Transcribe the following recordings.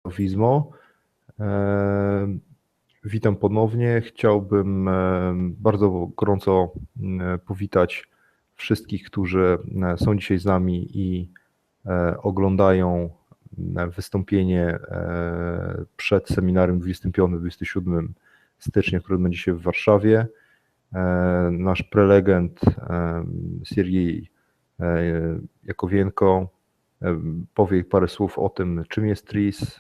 Wizmo. Witam ponownie. Chciałbym bardzo gorąco powitać wszystkich, którzy są dzisiaj z nami i oglądają wystąpienie przed seminarium 25-27 stycznia, które odbędzie się w Warszawie. Nasz prelegent Sergeyem Ikovenko powie parę słów o tym, czym jest TRIZ.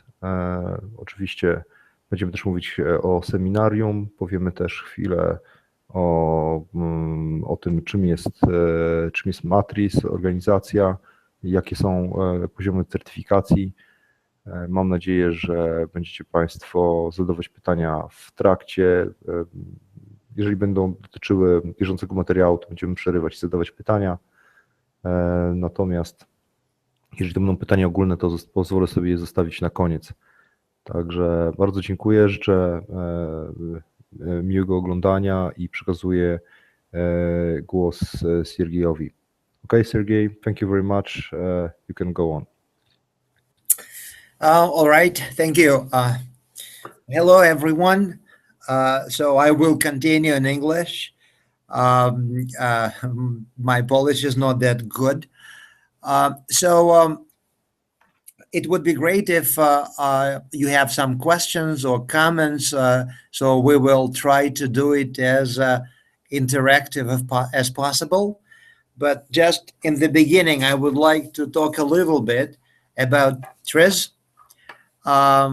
Oczywiście będziemy też mówić o seminarium, powiemy też chwilę o tym, czym jest MA TRIZ, organizacja, jakie są poziomy certyfikacji. Mam nadzieję, że będziecie Państwo zadawać pytania w trakcie. Jeżeli będą dotyczyły bieżącego materiału, to będziemy przerywać i zadawać pytania. Natomiast jeżeli to będą pytania ogólne, to pozwolę sobie je zostawić na koniec. Także bardzo dziękuję, życzę miłego oglądania i przekazuję głos Sergejowi. Okay, Sergey, thank you very much. You can go on. All right, thank you. Hello, everyone. So I will continue in English. My Polish is not that good. It would be great if you have some questions or comments, so we will try to do it as interactive as possible. But just in the beginning, I would like to talk a little bit about TRIZ,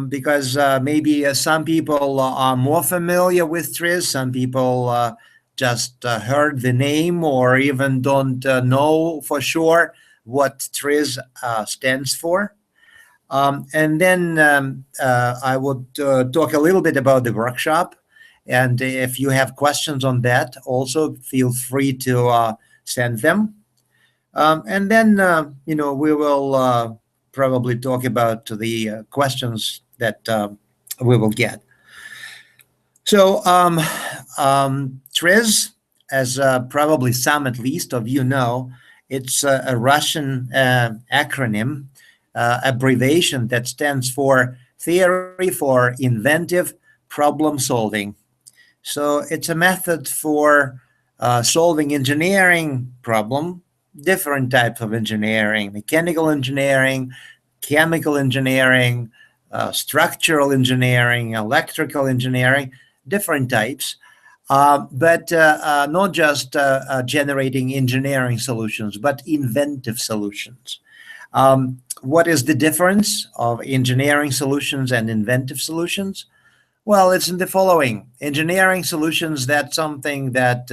because maybe some people are more familiar with TRIZ, some people just heard the name or even don't know for sure what TRIZ stands for. And then I would talk a little bit about the workshop. And if you have questions on that, also feel free to send them. And then, we will probably talk about the questions that we will get. So TRIZ, as probably some at least of you know, it's a Russian acronym, abbreviation that stands for Theory for Inventive Problem Solving. So it's a method for solving engineering problem, different types of engineering, mechanical engineering, chemical engineering, structural engineering, electrical engineering, different types. But not just generating engineering solutions, but inventive solutions. What is the difference of engineering solutions and inventive solutions? Well, it's in the following. Engineering solutions, that's something that,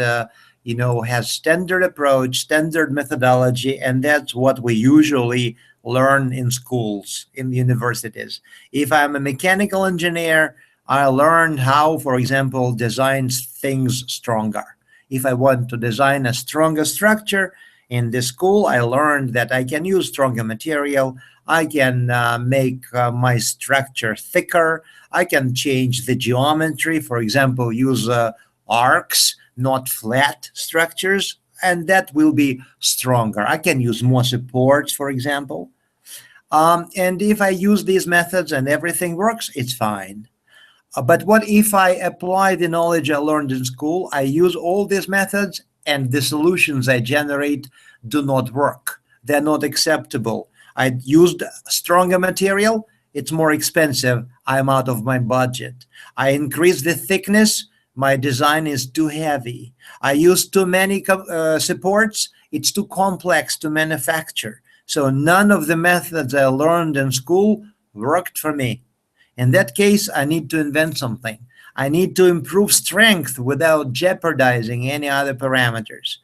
has standard approach, standard methodology, and that's what we usually learn in schools, in universities. If I'm a mechanical engineer, I learned how, for example, design things stronger. If I want to design a stronger structure in the school, I learned that I can use stronger material. I can make my structure thicker. I can change the geometry, for example, use arcs, not flat structures, and that will be stronger. I can use more supports, for example. And if I use these methods and everything works, it's fine. But what if I apply the knowledge I learned in school, I use all these methods, and the solutions I generate do not work? They're not acceptable. I used stronger material, it's more expensive, I'm out of my budget. I increase the thickness, my design is too heavy. I use too many supports, it's too complex to manufacture. So none of the methods I learned in school worked for me. In that case, I need to invent something. I need to improve strength without jeopardizing any other parameters.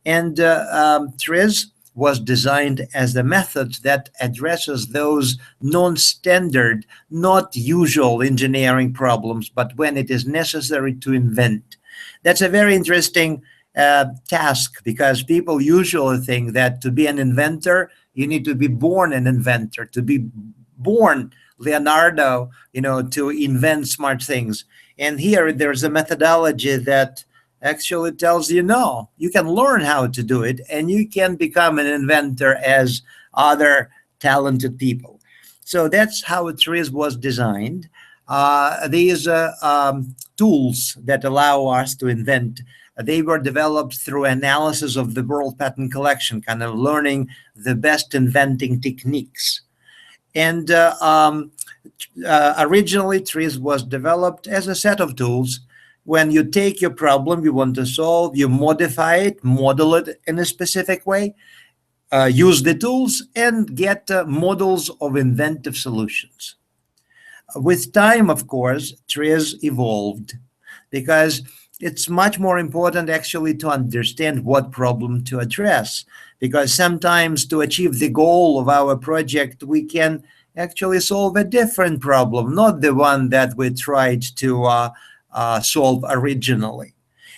And TRIZ was designed as the method that addresses those non-standard, not usual engineering problems, but when it is necessary to invent. That's a very interesting task, because people usually think that to be an inventor, you need to be born an inventor, to be born Leonardo, to invent smart things. And here there's a methodology that actually tells you, no, you can learn how to do it and you can become an inventor as other talented people. So that's how TRIZ was designed. These tools that allow us to invent, they were developed through analysis of the world patent collection, kind of learning the best inventing techniques. And originally, TRIZ was developed as a set of tools. When you take your problem you want to solve, you modify it, model it in a specific way, use the tools, and get models of inventive solutions. With time, of course, TRIZ evolved, because it's much more important actually to understand what problem to address, because sometimes to achieve the goal of our project, we can actually solve a different problem, not the one that we tried to solve originally.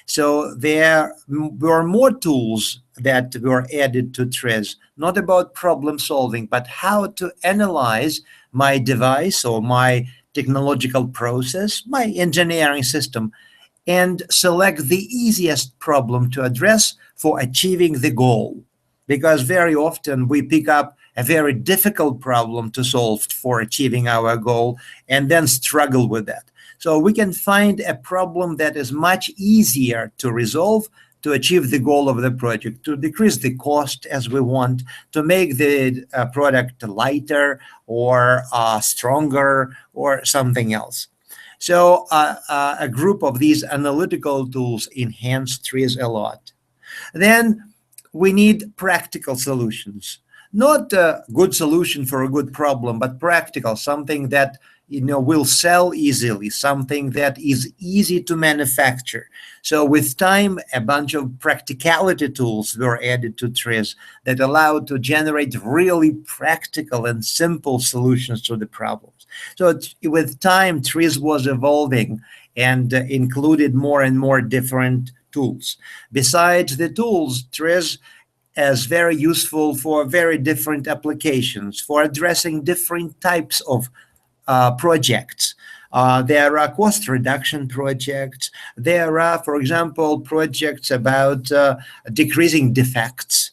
So there were more tools that were added to TRIZ, not about problem solving, but how to analyze my device or my technological process, my engineering system, and select the easiest problem to address for achieving the goal. Because very often we pick up a very difficult problem to solve for achieving our goal and then struggle with that. So we can find a problem that is much easier to resolve to achieve the goal of the project, to decrease the cost as we want, to make the product lighter or stronger or something else. So a group of these analytical tools enhance TRIZ a lot. Then we need practical solutions. Not a good solution for a good problem, but practical, something that will sell easily, something that is easy to manufacture. So with time, a bunch of practicality tools were added to TRIZ that allow to generate really practical and simple solutions to the problems. So with time, TRIZ was evolving and included more and more different tools. Besides the tools, TRIZ is very useful for very different applications, for addressing different types of projects. There are cost reduction projects. There are, for example, projects about decreasing defects,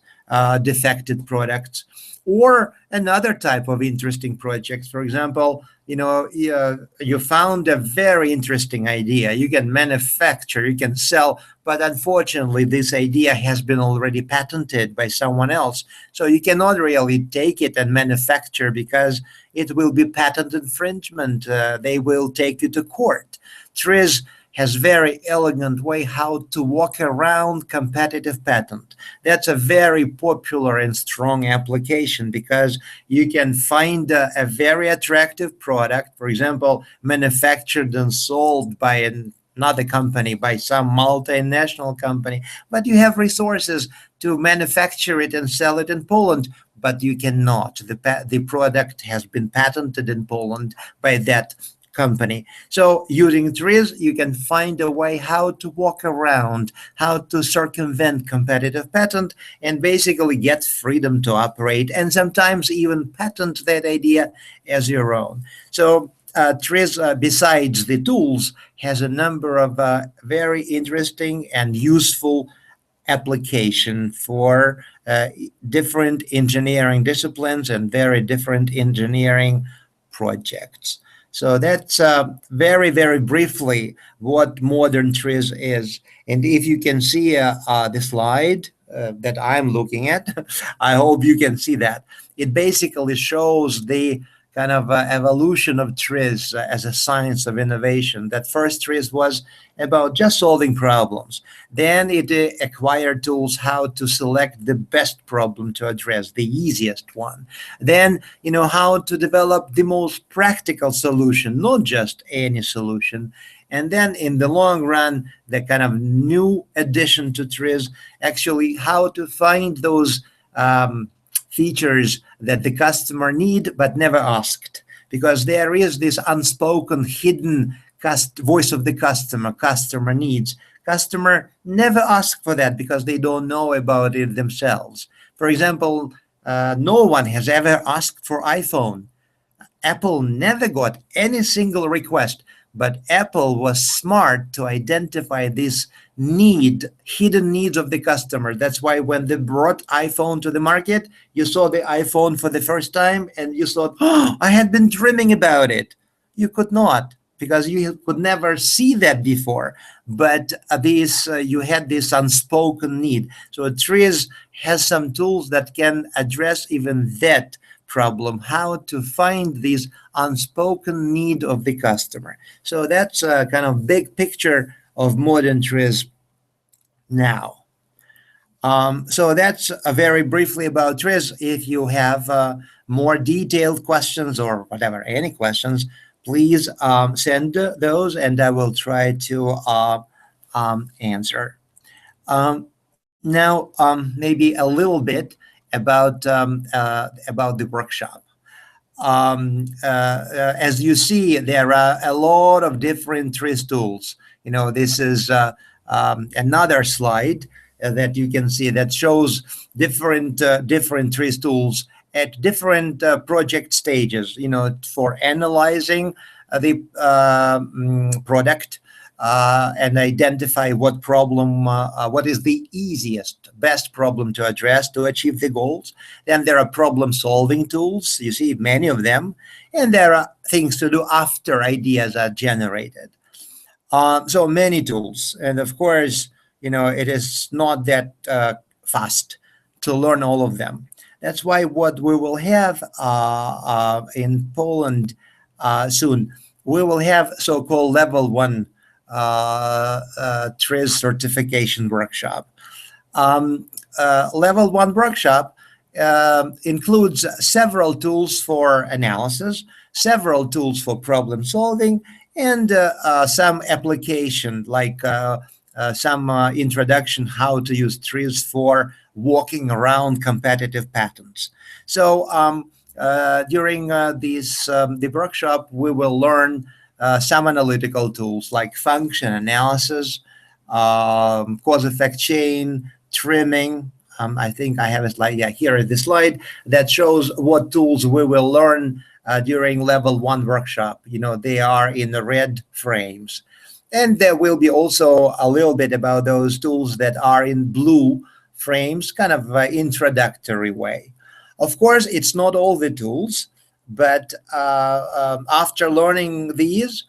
defected products, or another type of interesting projects. For example, you found a very interesting idea. You can manufacture, you can sell, but unfortunately, this idea has been already patented by someone else. So you cannot really take it and manufacture because it will be patent infringement. They will take you to court. TRIZ has very elegant way how to walk around competitive patent. That's a very popular and strong application because you can find a very attractive product, for example, manufactured and sold by another company, by some multinational company, but you have resources to manufacture it and sell it in Poland, but you cannot. The product has been patented in Poland by that company. So using TRIZ, you can find a way how to walk around, how to circumvent competitive patent, and basically get freedom to operate, and sometimes even patent that idea as your own. So TRIZ, besides the tools, has a number of very interesting and useful application for different engineering disciplines and very different engineering projects. So that's very, very briefly what modern TRIZ is. And if you can see the slide that I'm looking at, I hope you can see that. It basically shows the kind of evolution of TRIZ as a science of innovation. That first TRIZ was about just solving problems. Then it acquired tools how to select the best problem to address, the easiest one. Then, how to develop the most practical solution, not just any solution. And then in the long run, the kind of new addition to TRIZ, actually how to find those features that the customer need but never asked, because there is this unspoken hidden voice of the customer needs. Customer never ask for that because they don't know about it themselves. For example, no one has ever asked for iPhone. Apple never got any single request, but Apple was smart to identify this hidden needs of the customer. That's why when they brought iPhone to the market, you saw the iPhone for the first time and you thought, oh, I had been dreaming about it. You could not, because you could never see that before. But you had this unspoken need. So TRIZ has some tools that can address even that problem, how to find this unspoken need of the customer. So that's a kind of big picture of modern TRIZ now. So that's very briefly about TRIZ. If you have more detailed questions or whatever, any questions, please send those and I will try to answer. Now, maybe a little bit about the workshop. As you see, there are a lot of different TRIZ tools. You know, this is another slide that you can see that shows different TRIZ tools at different project stages. You know, for analyzing the product. And identify what problem, what is the easiest, best problem to address to achieve the goals. Then there are problem-solving tools. You see many of them. And there are things to do after ideas are generated. So many tools. And of course, you know, it is not that fast to learn all of them. That's why what we will have in Poland soon, we will have so-called level 1 TRIZ certification workshop. Level 1 workshop includes several tools for analysis, several tools for problem solving, and some application like some introduction how to use TRIZ for walking around competitive patterns. So during the workshop, we will learn some analytical tools like function analysis, cause-effect chain, trimming. I think I have a slide, yeah, here is the slide that shows what tools we will learn during level 1 workshop. You know, they are in the red frames. And there will be also a little bit about those tools that are in blue frames, kind of introductory way. Of course, it's not all the tools, but after learning these,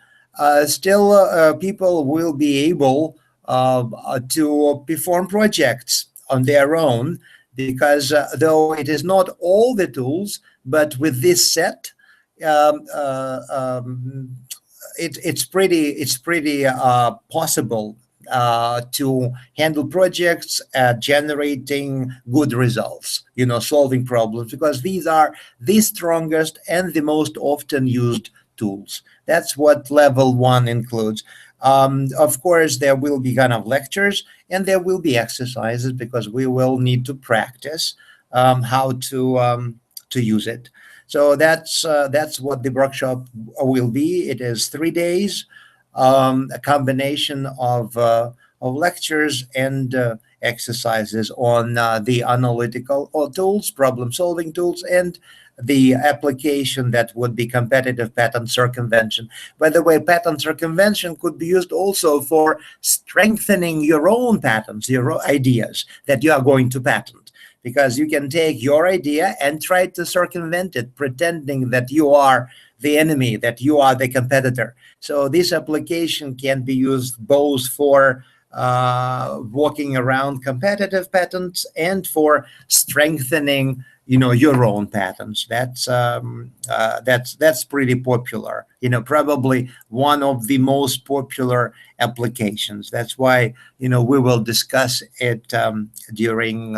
still people will be able to perform projects on their own, because though it is not all the tools, but with this set, it's pretty possible to handle projects generating good results, you know, solving problems, because these are the strongest and the most often used tools. That's what level 1 includes. Of course, there will be kind of lectures and there will be exercises, because we will need to practice how to use it. So that's what the workshop will be. It is 3 days. A combination of lectures and exercises on the analytical tools, problem-solving tools, and the application that would be competitive pattern circumvention. By the way, pattern circumvention could be used also for strengthening your own patterns, your ideas that you are going to patent. Because you can take your idea and try to circumvent it, pretending that you are the enemy, that you are the competitor. So this application can be used both for walking around competitive patterns and for strengthening, you know, your own patterns. That's pretty popular. You know, probably one of the most popular applications. That's why, you know, we will discuss it during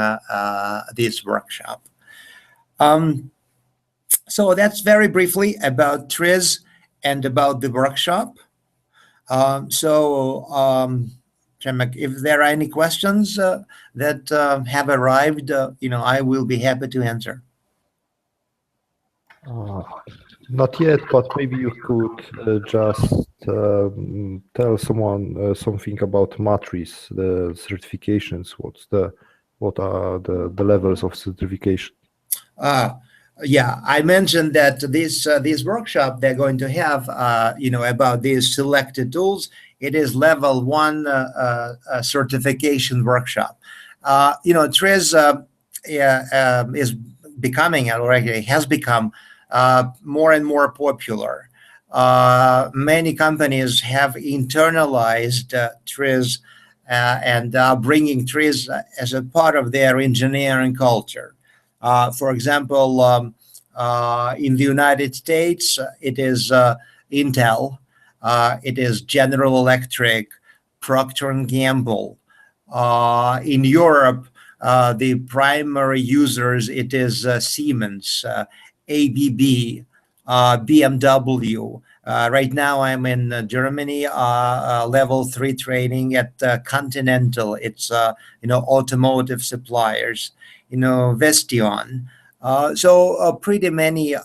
this workshop. So that's very briefly about TRIZ and about the workshop. Przemek, if there are any questions that have arrived, you know, I will be happy to answer. Not yet, but maybe you could just tell someone something about MA TRIZ, the certifications. What are the levels of certification? Yeah, I mentioned that this workshop they're going to have, about these selected tools. It is level 1 certification workshop. TRIZ is becoming, already has become, more and more popular. Many companies have internalized TRIZ and are bringing TRIZ as a part of their engineering culture. For example, in the United States, it is Intel, it is General Electric, Procter and Gamble. In Europe, the primary users, it is Siemens, ABB, BMW. Right now, I'm in Germany, level 3 training at Continental. It's automotive suppliers. Vestion. So pretty many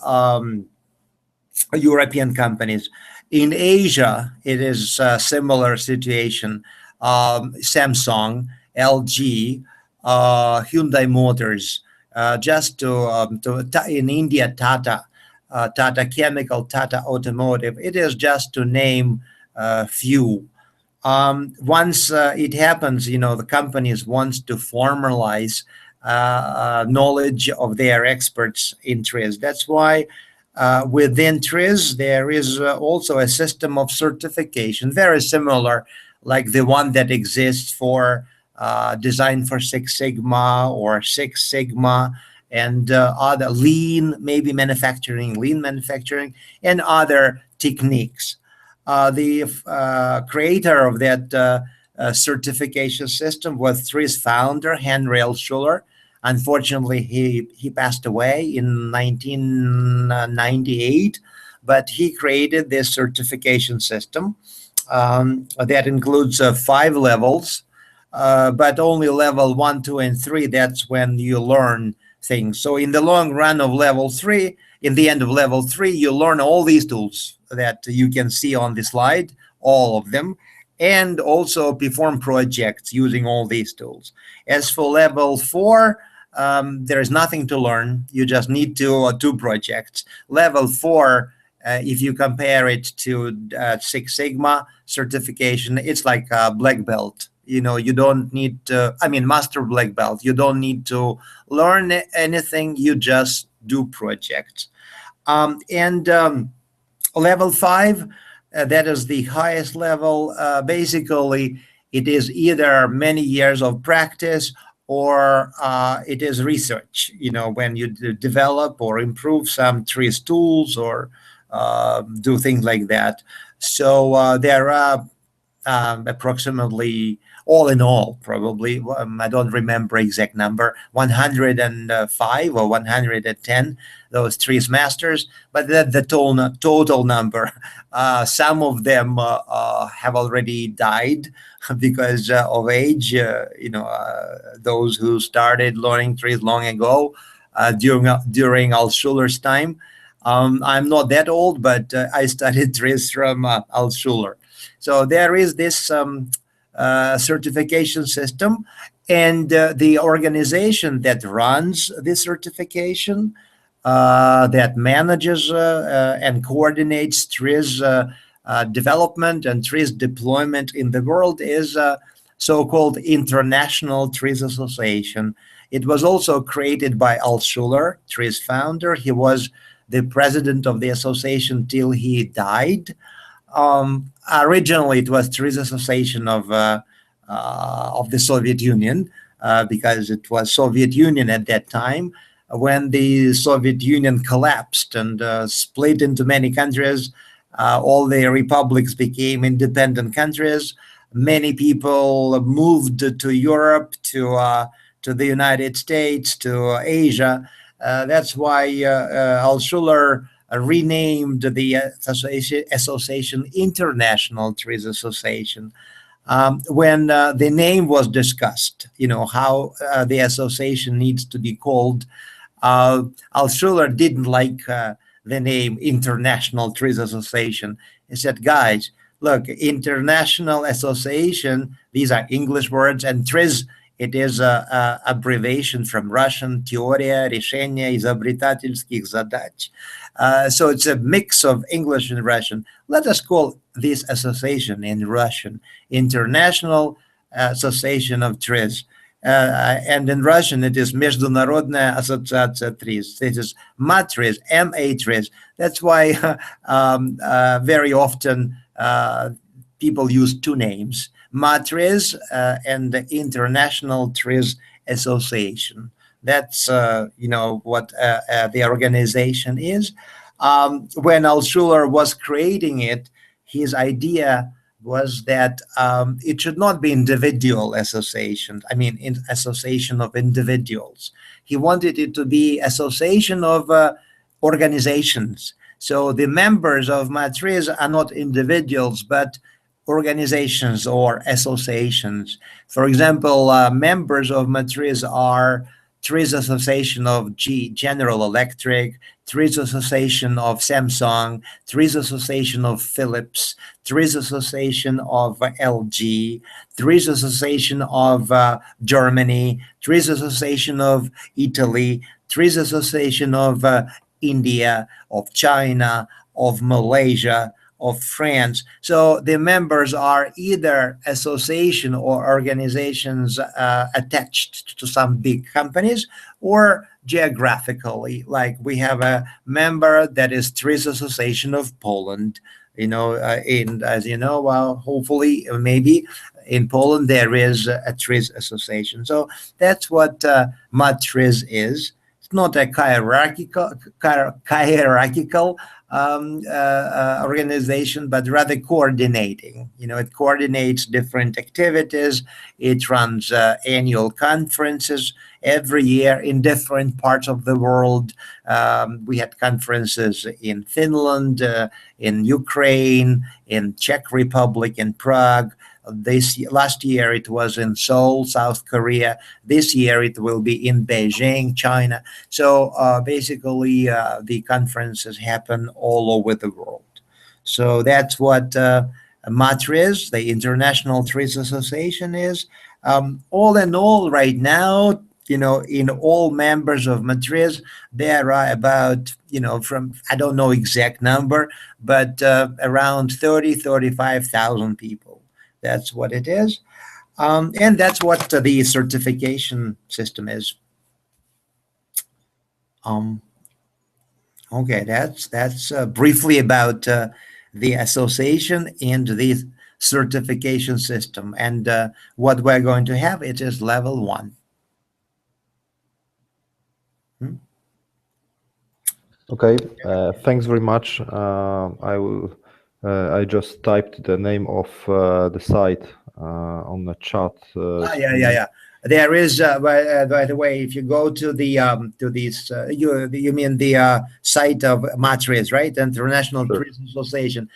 European companies. In Asia, it is a similar situation. Samsung, LG, Hyundai Motors. In India, Tata, Tata Chemical, Tata Automotive. It is just to name a few. Once it happens, the companies wants to formalize knowledge of their experts in TRIZ. That's why within TRIZ there is also a system of certification, very similar, like the one that exists for Design for Six Sigma or Six Sigma and other lean manufacturing, and other techniques. The creator of that certification system was TRIZ founder Henry Altschuler. Unfortunately, he passed away in 1998, but he created this certification system that includes 5 levels, but only level 1, 2, and 3. That's when you learn things. So in the long run of level 3, in the end of level 3, you learn all these tools that you can see on the slide, all of them, and also perform projects using all these tools. As for level 4, there is nothing to learn. You just need to do projects. Level 4, if you compare it to Six Sigma certification, it's like a black belt. You don't need to, master black belt. You don't need to learn anything. You just do projects. Level 5, that is the highest level. Basically, it is either many years of practice or it is research, when you develop or improve some TRIZ tools or do things like that. So there are approximately, all in all, probably, I don't remember exact number, 105 or 110, those TRIZ masters, but the total number. Some of them have already died because of age, those who started learning TRIZ long ago during Altschuler's time. I'm not that old, but I studied TRIZ from Altschuler. So there is this certification system, and the organization that runs this certification, that manages and coordinates TRIZ development and TRIZ deployment in the world is so-called International TRIZ Association. It was also created by Altschuler, TRIZ founder. He was the president of the association till he died. Originally, it was TRIZ Association of the Soviet Union, because it was Soviet Union at that time. When the Soviet Union collapsed and split into many countries, all the republics became independent countries. Many people moved to Europe, to the United States, to Asia. That's why Altschuler renamed the association International TRIZ Association. When the name was discussed, how the association needs to be called, Altschuler didn't like the name International TRIZ Association. He said, guys, look, International Association, these are English words, and TRIZ It is a abbreviation from Russian теория решения изобретательских задач. So it's a mix of English and Russian. Let us call this association in Russian International Association of TRIZ. And in Russian, it is Международная ассоциация TRIZ. It is MA TRIZ, MA TRIZ. That's why very often people use two names, MA TRIZ and the International TRIZ Association. That's what the organization is. When Altshuler was creating it, his idea was that it should not be individual associations. I mean, association of individuals. He wanted it to be association of organizations. So the members of MA TRIZ are not individuals, but organizations or associations. For example, members of MA TRIZ are TRIZ Association of General Electric, TRIZ Association of Samsung, TRIZ Association of Philips, TRIZ Association of LG, TRIZ Association of Germany, TRIZ Association of Italy, TRIZ Association of India, of China, of Malaysia, of France. So the members are either association or organizations attached to some big companies, or geographically, like we have a member that is TRIZ Association of Poland. As you know, hopefully, maybe in Poland there is a TRIZ association. So that's what MA TRIZ is. It's not a hierarchical organization, but rather coordinating. It coordinates different activities. It runs annual conferences every year in different parts of the world. We had conferences in Finland, in Ukraine, in Czech Republic, in Prague. Last year it was in Seoul, South Korea. This year it will be in Beijing, China. So basically the conferences happen all over the world. So that's what MA TRIZ, the International TRIZ Association, is. All in all, right now, in all members of MA TRIZ, there are about, from, I don't know exact number, but around 35,000 people. That's what it is. And that's what the certification system is. Okay, that's briefly about the association and the certification system. And what we're going to have, it is level 1. Okay, thanks very much. I just typed the name of the site on the chat. Yeah. There is, by the way, if you go to the you mean the site of MA TRIZ, right? International TRIZ Association.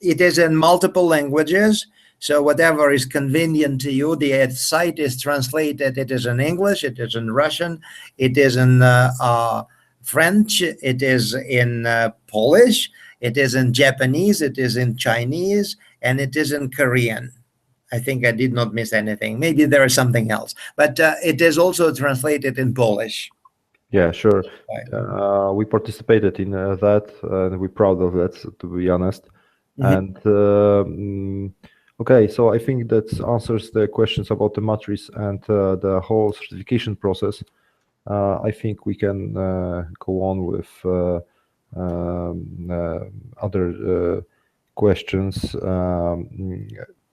It is in multiple languages. So whatever is convenient to you, the site is translated. It is in English. It is in Russian. It is in French. It is in Polish. It is in Japanese, it is in Chinese, and it is in Korean. I think I did not miss anything. Maybe there is something else, but it is also translated in Polish. Yeah, sure. We participated in that, and we're proud of that, to be honest. And okay, so I think that answers the questions about the MA TRIZ and the whole certification process. I think we can go on with other questions.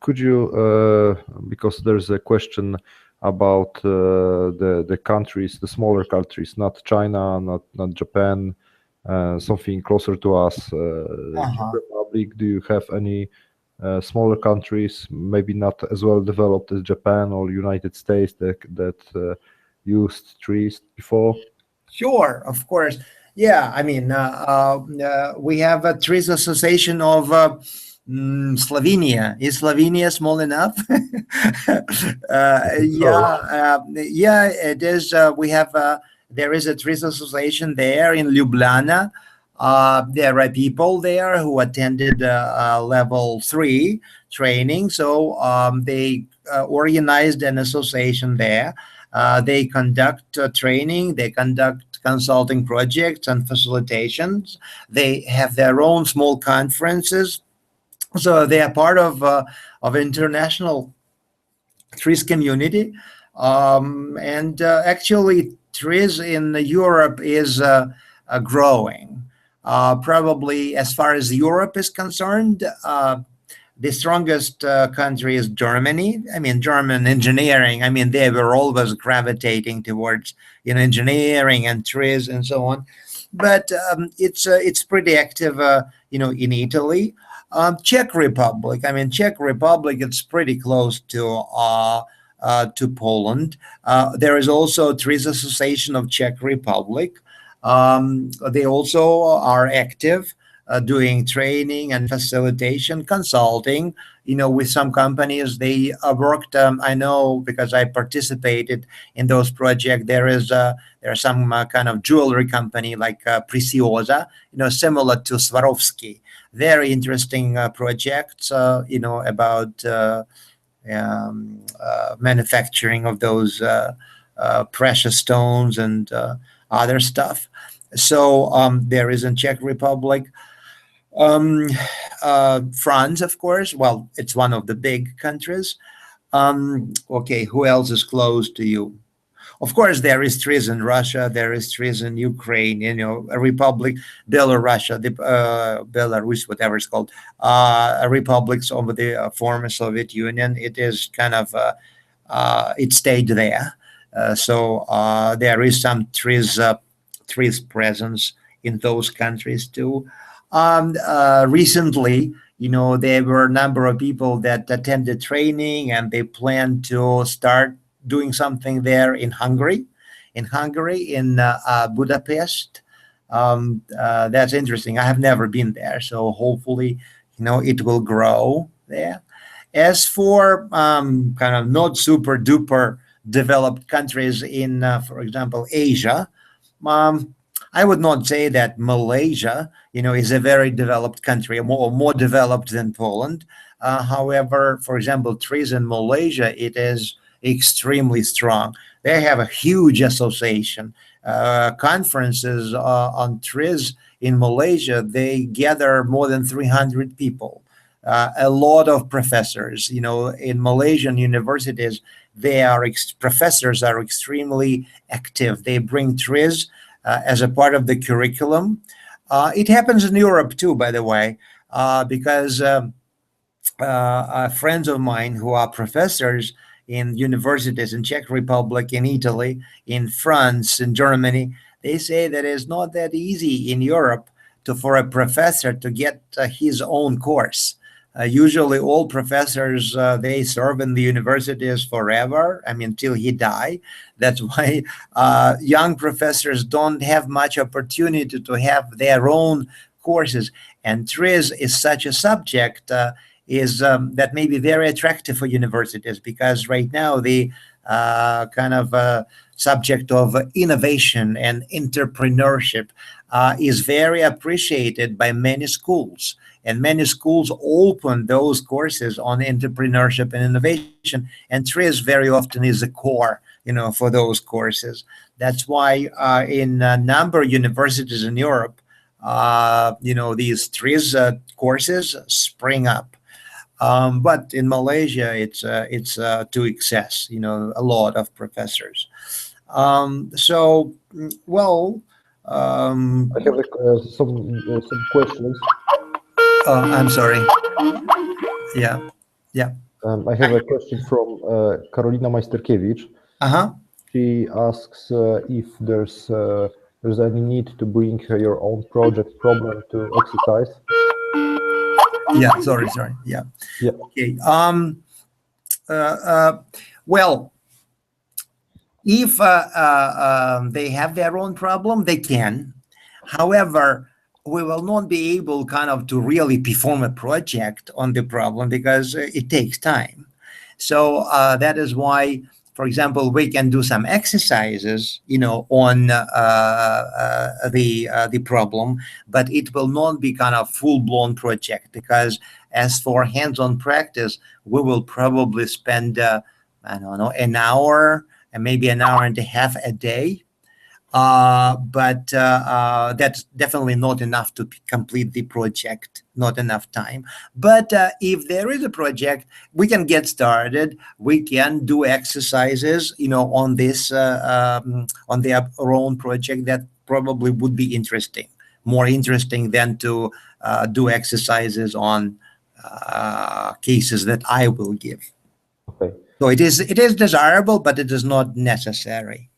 Could you, because there's a question about the countries, the smaller countries, not China, not Japan, something closer to us, Czech Republic. Do you have any smaller countries, maybe not as well developed as Japan or United States, that used TRIZ before? Sure, of course. Yeah, I mean, we have a TRIZ association of Slovenia. Is Slovenia small enough? Yeah, it is. We have there is a TRIZ association there in Ljubljana. There are people there who attended level 3 training, so they organized an association there. They conduct training, they conduct consulting projects and facilitations. They have their own small conferences, so they are part of international TRIZ community. And actually, TRIZ in Europe is growing. Probably as far as Europe is concerned, the strongest country is Germany. I mean, German engineering, I mean, they were always gravitating towards, engineering and TRIZ and so on. But it's pretty active, in Italy. Czech Republic, Czech Republic, it's pretty close to Poland. There is also TRIZ Association of Czech Republic. They also are active doing training and facilitation, consulting, with some companies. They worked, I know because I participated in those projects. There are some kind of jewelry company like Preciosa, similar to Swarovski. Very interesting projects, about manufacturing of those precious stones and other stuff. So there is in Czech Republic. France, of course. Well, it's one of the big countries. Okay, who else is close to you? Of course, there is TRIZ in Russia. There is TRIZ in Ukraine. A republic, Belarus, Belarus, whatever it's called, republics of the former Soviet Union. It is kind of it stayed there. So there is some TRIZ presence in those countries too. Recently, there were a number of people that attended training and they plan to start doing something there in Hungary, in Budapest. That's interesting. I have never been there, so hopefully, it will grow there. As for kind of not super duper developed countries in, for example, Asia, I would not say that Malaysia, is a very developed country, more developed than Poland. However, for example, TRIZ in Malaysia, it is extremely strong. They have a huge association. Conferences on TRIZ in Malaysia, they gather more than 300 people. A lot of professors, in Malaysian universities, professors are extremely active. They bring TRIZ as a part of the curriculum. It happens in Europe too, by the way, because friends of mine who are professors in universities in Czech Republic, in Italy, in France, in Germany, they say that it's not that easy in Europe for a professor to get his own course. Usually all professors, they serve in the universities forever, till he die. That's why young professors don't have much opportunity to have their own courses. And TRIZ is such a subject that may be very attractive for universities, because right now the kind of subject of innovation and entrepreneurship is very appreciated by many schools. And many schools open those courses on entrepreneurship and innovation. And TRIZ very often is a core, for those courses. That's why in a number of universities in Europe, these TRIZ courses spring up. But in Malaysia, it's to excess, a lot of professors. So, well, I have some questions. I'm sorry. Yeah. I have a question from Karolina Majsterkiewicz. She asks if there's any need to bring your own project problem to exercise. Yeah. Sorry. Yeah. Okay. Well, if they have their own problem, they can. However, we will not be able kind of to really perform a project on the problem, because it takes time. So that is why, for example, we can do some exercises, on the problem, but it will not be kind of full-blown project, because as for hands-on practice, we will probably spend, I don't know, an hour and maybe an hour and a half a day. But that's definitely not enough to complete the project, not enough time. But if there is a project, we can get started. We can do exercises, on this, on their own project that probably would be interesting, more interesting than to do exercises on cases that I will give. Okay. So it is desirable, but it is not necessary.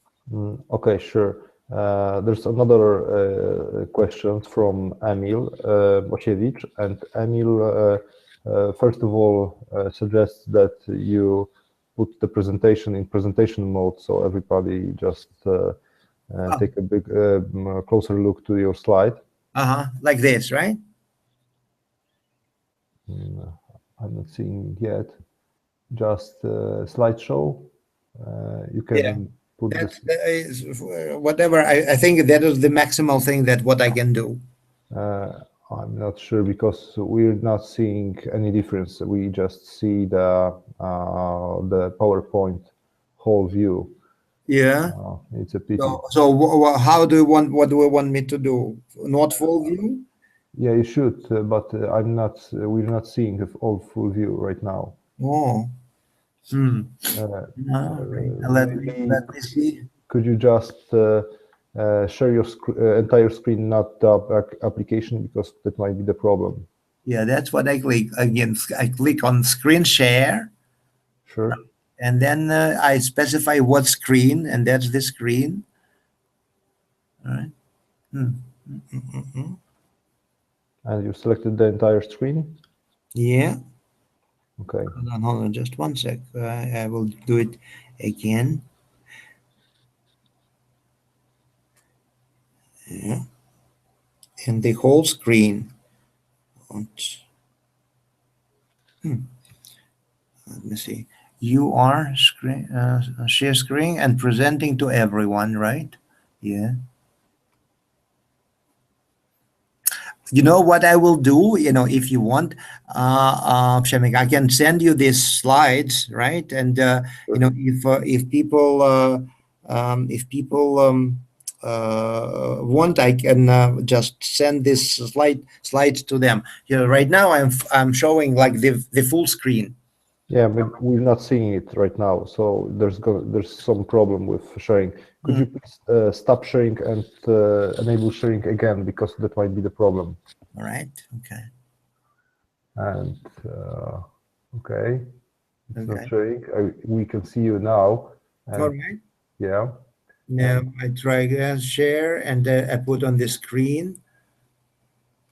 Okay, sure. There's another question from Emil Bosiewicz, and Emil, first of all, suggests that you put the presentation in presentation mode, so everybody just take a big closer look to your slide. Like this, right? I'm not seeing yet. Just slideshow. You can put That's this. whatever. I think that is the maximal thing that what I can do. I'm not sure, because we're not seeing any difference. We just see the PowerPoint whole view. Yeah. It's a pity. So how do you want? What do you want me to do? Not full view? Yeah, you should, but I'm not. We're not seeing the all full view right now. Oh. No, let me see. Could you just share your entire screen, not the application, because that might be the problem. Yeah, that's what I click. Again, I click on screen share. Sure. And then I specify what screen, and that's the screen. All right. And you selected the entire screen? Yeah. Okay. Hold on, just one sec. I will do it again. Yeah. And the whole screen. Let me see. You are share screen and presenting to everyone, right? Yeah. You know what I will do? If you want, Przemysł, I can send you these slides, right? And if people want, I can just send this slides to them. Right now I'm showing like the full screen. Yeah, but we're not seeing it right now, so there's some problem with sharing. Could you please stop sharing and enable sharing again, because that might be the problem. All right. Okay. And okay, it's not sharing. We can see you now. All right. Yeah. Now I try again, share, and I put on the screen.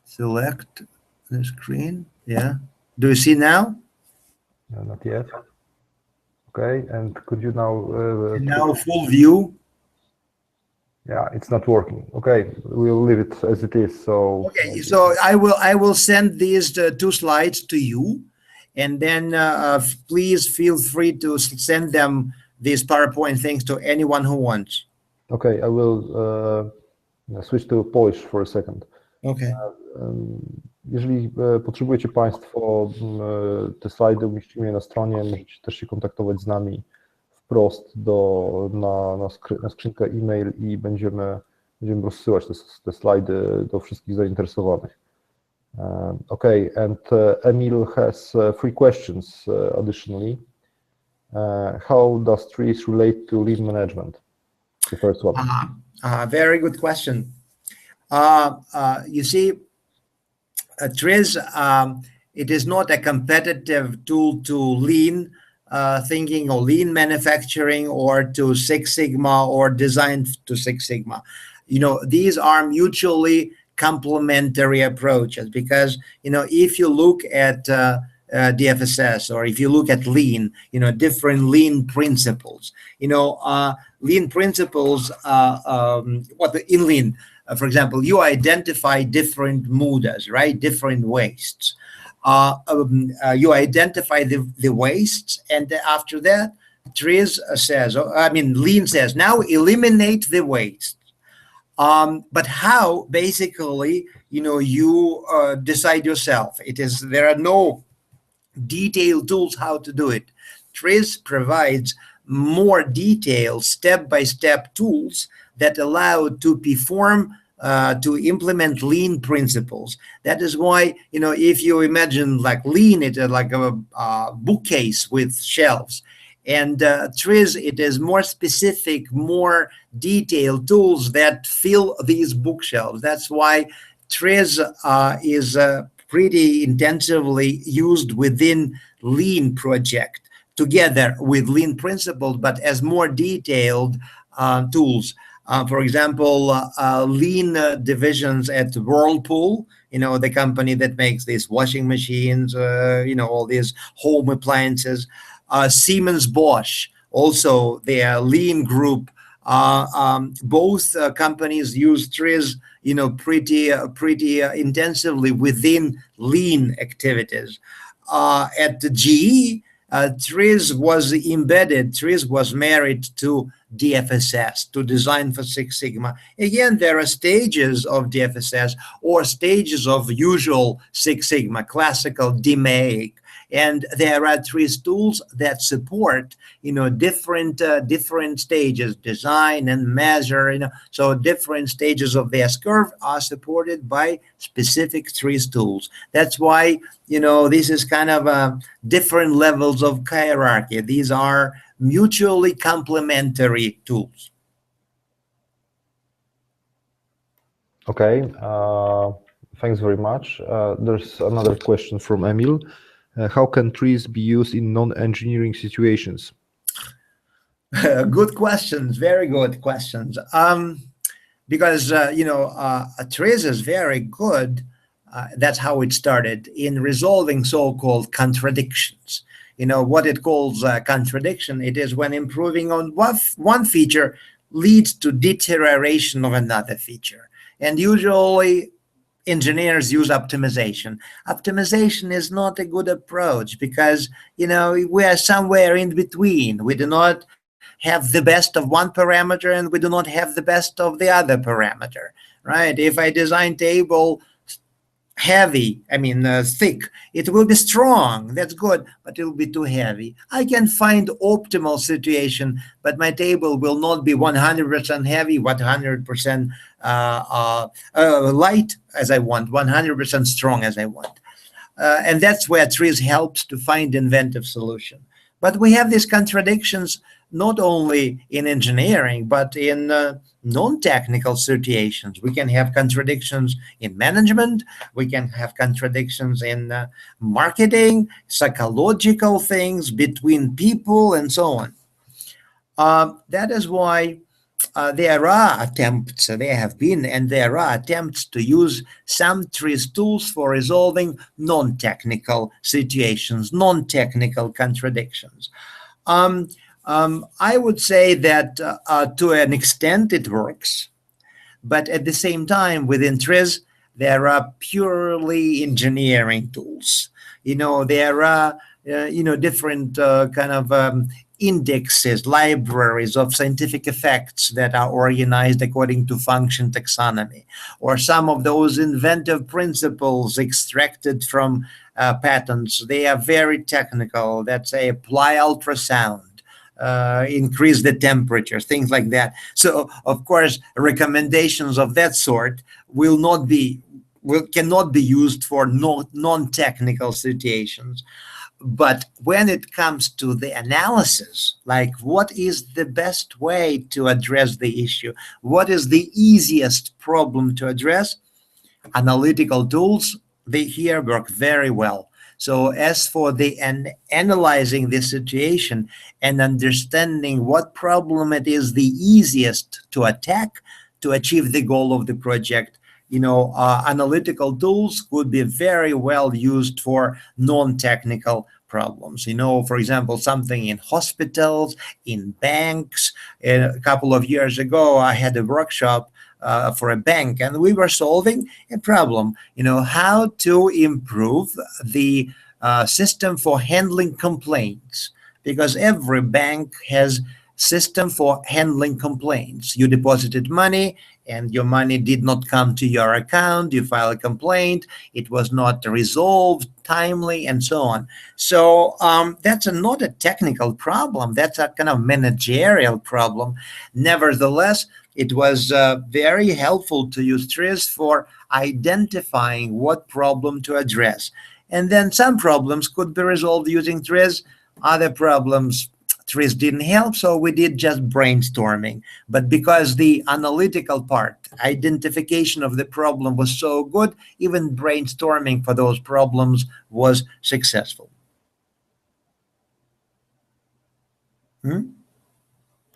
Select the screen. Yeah. Do you see now? No, not yet. Okay, and could you now? Now full view. Yeah, it's not working. Okay, we'll leave it as it is. So. Okay, so I will send these two slides to you, and then please feel free to send them these PowerPoint things to anyone who wants. Okay, I will switch to Polish for a second. Okay. Jeżeli potrzebujecie Państwo te slajdy, umieścimy je na stronie, możecie też się kontaktować z nami wprost na skrzynkę e-mail i będziemy rozsyłać te slajdy do wszystkich zainteresowanych. Okay, and Emil has 3 questions additionally. How does TRIZ relate to lean management? The first one. Very good question. You see, TRIZ, it is not a competitive tool to lean thinking or lean manufacturing or to Six Sigma or design to Six Sigma. These are mutually complementary approaches, because, if you look at DFSS, or if you look at lean, different lean principles, lean principles, in lean, for example, you identify different mudas, right? Different wastes. You identify the wastes, and after that, TRIZ says, Lean says, now eliminate the waste. But how? Basically, you decide yourself. There are no detailed tools how to do it. TRIZ provides more detailed step-by-step tools that allow to perform to implement lean principles. That is why, if you imagine like lean, it's like a bookcase with shelves. And TRIZ, it is more specific, more detailed tools that fill these bookshelves. That's why TRIZ is pretty intensively used within lean project, together with lean principles, but as more detailed tools. For example, lean divisions at Whirlpool, the company that makes these washing machines, all these home appliances. Siemens Bosch, also their lean group. Both companies use TRIZ, pretty intensively within lean activities. At the GE, TRIZ was embedded. TRIZ was married to DFSS, to Design for Six Sigma. Again, there are stages of DFSS or stages of usual Six Sigma, classical DMAIC. And there are TRIZ tools that support, different stages, design and measure, so different stages of the S-curve are supported by specific TRIZ tools. That's why, this is kind of different levels of hierarchy. These are mutually complementary tools. Okay, thanks very much. There's another question from Emil. How can TRIZ be used in non-engineering situations? Good questions, very good questions. Because, TRIZ is very good, that's how it started, in resolving so-called contradictions. What it calls contradiction, it is when improving on one feature leads to deterioration of another feature. And usually, engineers use optimization. Optimization is not a good approach because, we are somewhere in between. We do not have the best of one parameter and we do not have the best of the other parameter, right? If I design table heavy, thick, it will be strong, that's good, but it will be too heavy. I can find optimal situation, but my table will not be 100% heavy, 100% light as I want, 100% strong as I want. And that's where TRIZ helps to find inventive solution. But we have these contradictions not only in engineering, but in non-technical situations. We can have contradictions in management. We can have contradictions in marketing, psychological things between people, and so on. That is why there are attempts, there have been, and there are attempts to use some TRIZ tools for resolving non-technical situations, non-technical contradictions. I would say that to an extent it works, but at the same time within TRIZ there are purely engineering tools. There are different kind of indexes, libraries of scientific effects that are organized according to function taxonomy, or some of those inventive principles extracted from patents. They are very technical. That say apply ultrasound, increase the temperature, things like that. So of course recommendations of that sort cannot be used for non-technical situations. But when it comes to the analysis, like what is the best way to address the issue, what is the easiest problem to address, analytical tools, they here work very well. So as for the analyzing the situation and understanding what problem it is the easiest to attack to achieve the goal of the project, analytical tools could be very well used for non-technical problems. For example, something in hospitals, in banks. A couple of years ago, I had a workshop for a bank, and we were solving a problem, how to improve the system for handling complaints. because every bank has system for handling complaints. You deposited money and your money did not come to your account. You file a complaint. It was not resolved timely and so on. So that's not a technical problem. That's a kind of managerial problem. Nevertheless, it was very helpful to use TRIZ for identifying what problem to address. And then some problems could be resolved using TRIZ. Other problems, TRIZ didn't help, so we did just brainstorming. But because the analytical part, identification of the problem was so good, even brainstorming for those problems was successful.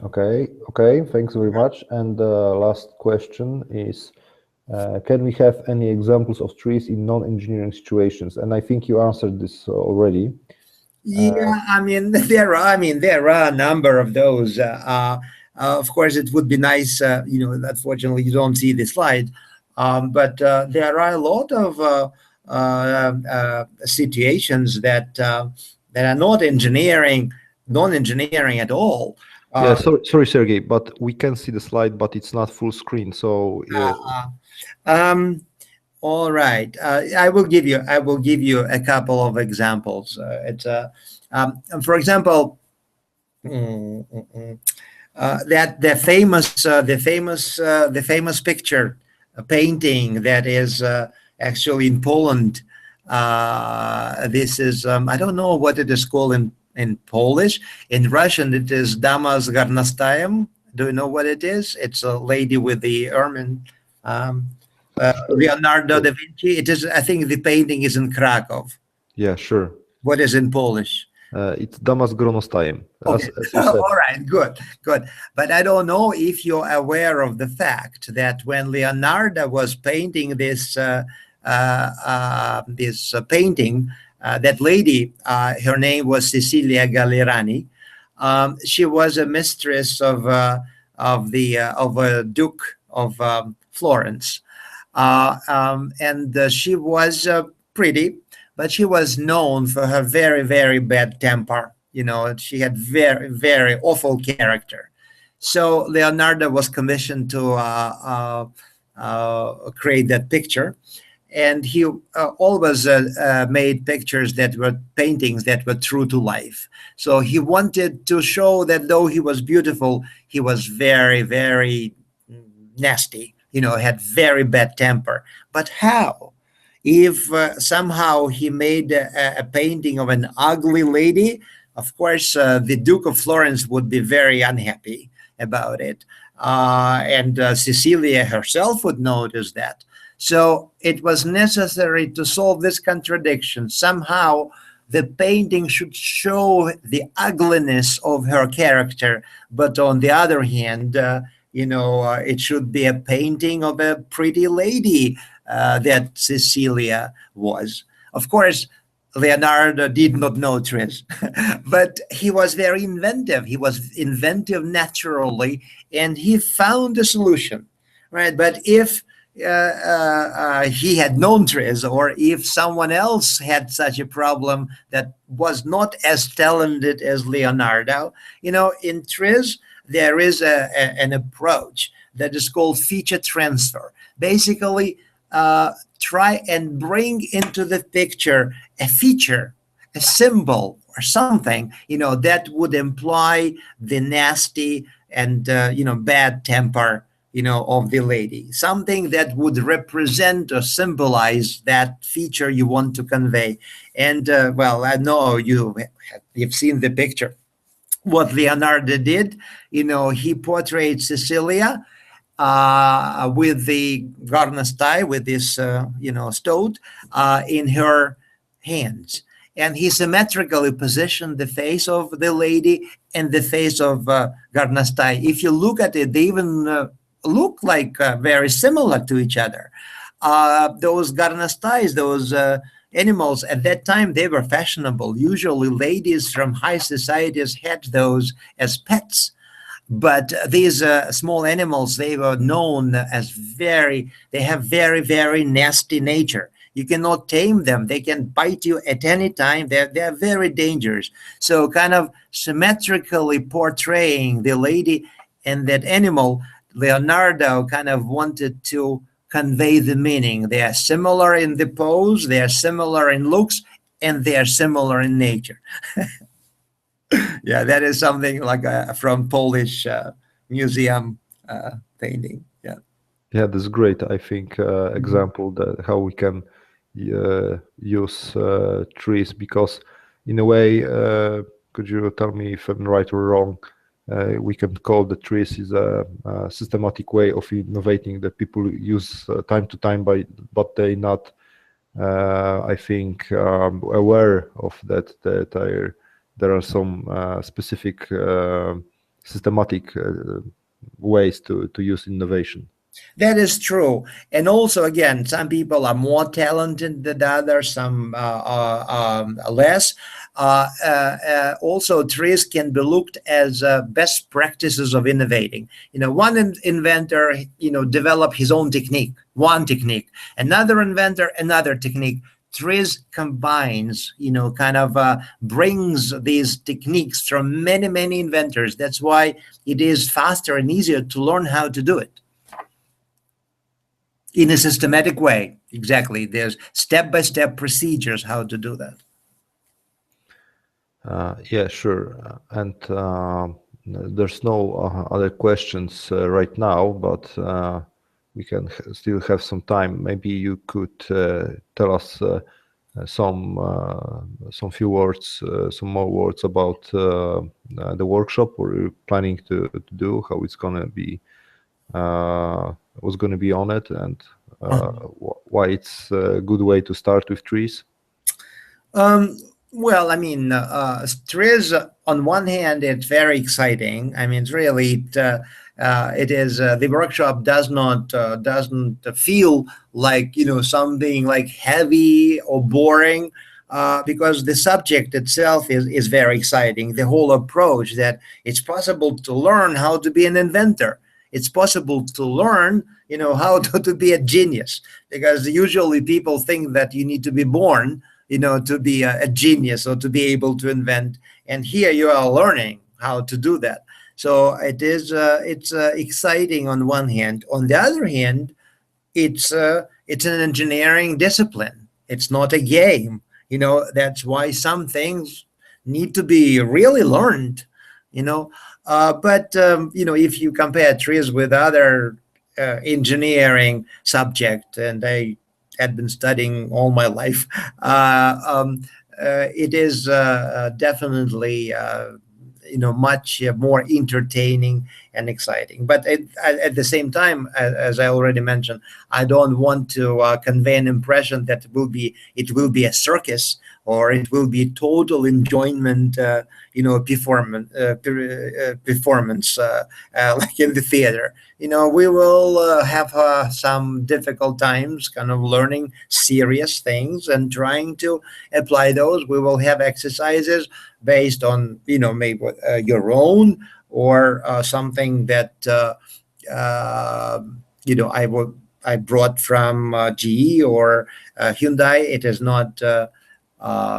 Okay, thanks very much. And the last question is, can we have any examples of TRIZ in non-engineering situations? And I think you answered this already. Yeah, there are a number of those. Of course, it would be nice, unfortunately, you don't see the slide, but there are a lot of situations that are not non-engineering at all. Yeah, sorry, Sergey, but we can see the slide, but it's not full screen. So all right, I will give you a couple of examples. For example, that the famous picture, a painting that is actually in Poland. This is I don't know what it is called in Polish. In Russian, it is Dama z garnostajem. Do you know what it is? It's a lady with the ermine. Leonardo da Vinci. It is. I think the painting is in Krakow. Yeah, sure. What is in Polish? It's Dama z garnostajem. Okay. All right, good. But I don't know if you're aware of the fact that when Leonardo was painting this painting, that lady, her name was Cecilia Gallerani. She was a mistress of a Duke of Florence. And she was pretty, but she was known for her very, very bad temper. She had very, very awful character. So Leonardo was commissioned to create that picture. And he always made paintings that were true to life. So he wanted to show that though he was beautiful, he was very, very nasty. Had very bad temper. But how? If somehow he made a painting of an ugly lady, of course, the Duke of Florence would be very unhappy about it. And Cecilia herself would notice that. So it was necessary to solve this contradiction. Somehow the painting should show the ugliness of her character, but on the other hand, it should be a painting of a pretty lady that Cecilia was. Of course, Leonardo did not know TRIZ, but he was very inventive. He was inventive naturally, and he found a solution, right? But if he had known TRIZ, or if someone else had such a problem that was not as talented as Leonardo, in TRIZ, there is an approach that is called feature transfer. Basically, try and bring into the picture a feature, a symbol, or something, that would imply the nasty and, bad temper, of the lady. Something that would represent or symbolize that feature you want to convey. And, I know you've seen the picture. What Leonardo did, he portrayed Cecilia with the garnostaje, with this, stoat in her hands. And he symmetrically positioned the face of the lady and the face of garnostaje. If you look at it, they even look like very similar to each other. Those garnostajes, those animals, at that time, they were fashionable. Usually ladies from high societies had those as pets. But these small animals, they were known as they have very, very nasty nature. You cannot tame them. They can bite you at any time. They're very dangerous. So kind of symmetrically portraying the lady and that animal, Leonardo kind of wanted to convey the meaning. They are similar in the pose, they are similar in looks, and they are similar in nature. Yeah, that is something like from Polish museum painting. Yeah. Yeah, that's great. I think example that how we can use trees, because in a way, could you tell me if I'm right or wrong? We can call the trees is a systematic way of innovating that people use time to time, but they not, I think, aware of that. There are some specific systematic ways to use innovation. That is true. And also, again, some people are more talented than others, some less. Also, trees can be looked as best practices of innovating. One inventor, developed his own technique, one technique. Another inventor, another technique. TRIZ combines, kind of brings these techniques from many, many inventors. That's why it is faster and easier to learn how to do it. In a systematic way, exactly. There's step-by-step procedures how to do that. Yeah, sure. And there's no other questions right now, but we can still have some time. Maybe you could tell us some few words, some more words about the workshop, or you're planning to do, how it's gonna be. Was going to be on it, and why it's a good way to start with trees? Well, I mean, TRIZ, on one hand, it's very exciting. I mean, it's really, it is, the workshop doesn't feel like, something like heavy or boring, because the subject itself is very exciting. The whole approach that it's possible to learn how to be an inventor. It's possible to learn, how to be a genius, because usually people think that you need to be born, to be a genius or to be able to invent. And here you are learning how to do that. So it's exciting on one hand. On the other hand, it's an engineering discipline. It's not a game. That's why some things need to be really learned. But if you compare TRIZ with other engineering subject, and I had been studying all my life, it is definitely much more entertaining and exciting. But at the same time, as I already mentioned, I don't want to convey an impression that it will be a circus, or it will be total enjoyment, performance like in the theater. We will have some difficult times, kind of learning serious things and trying to apply those. We will have exercises based on, maybe your own, or something that, I brought from GE or Hyundai. It is not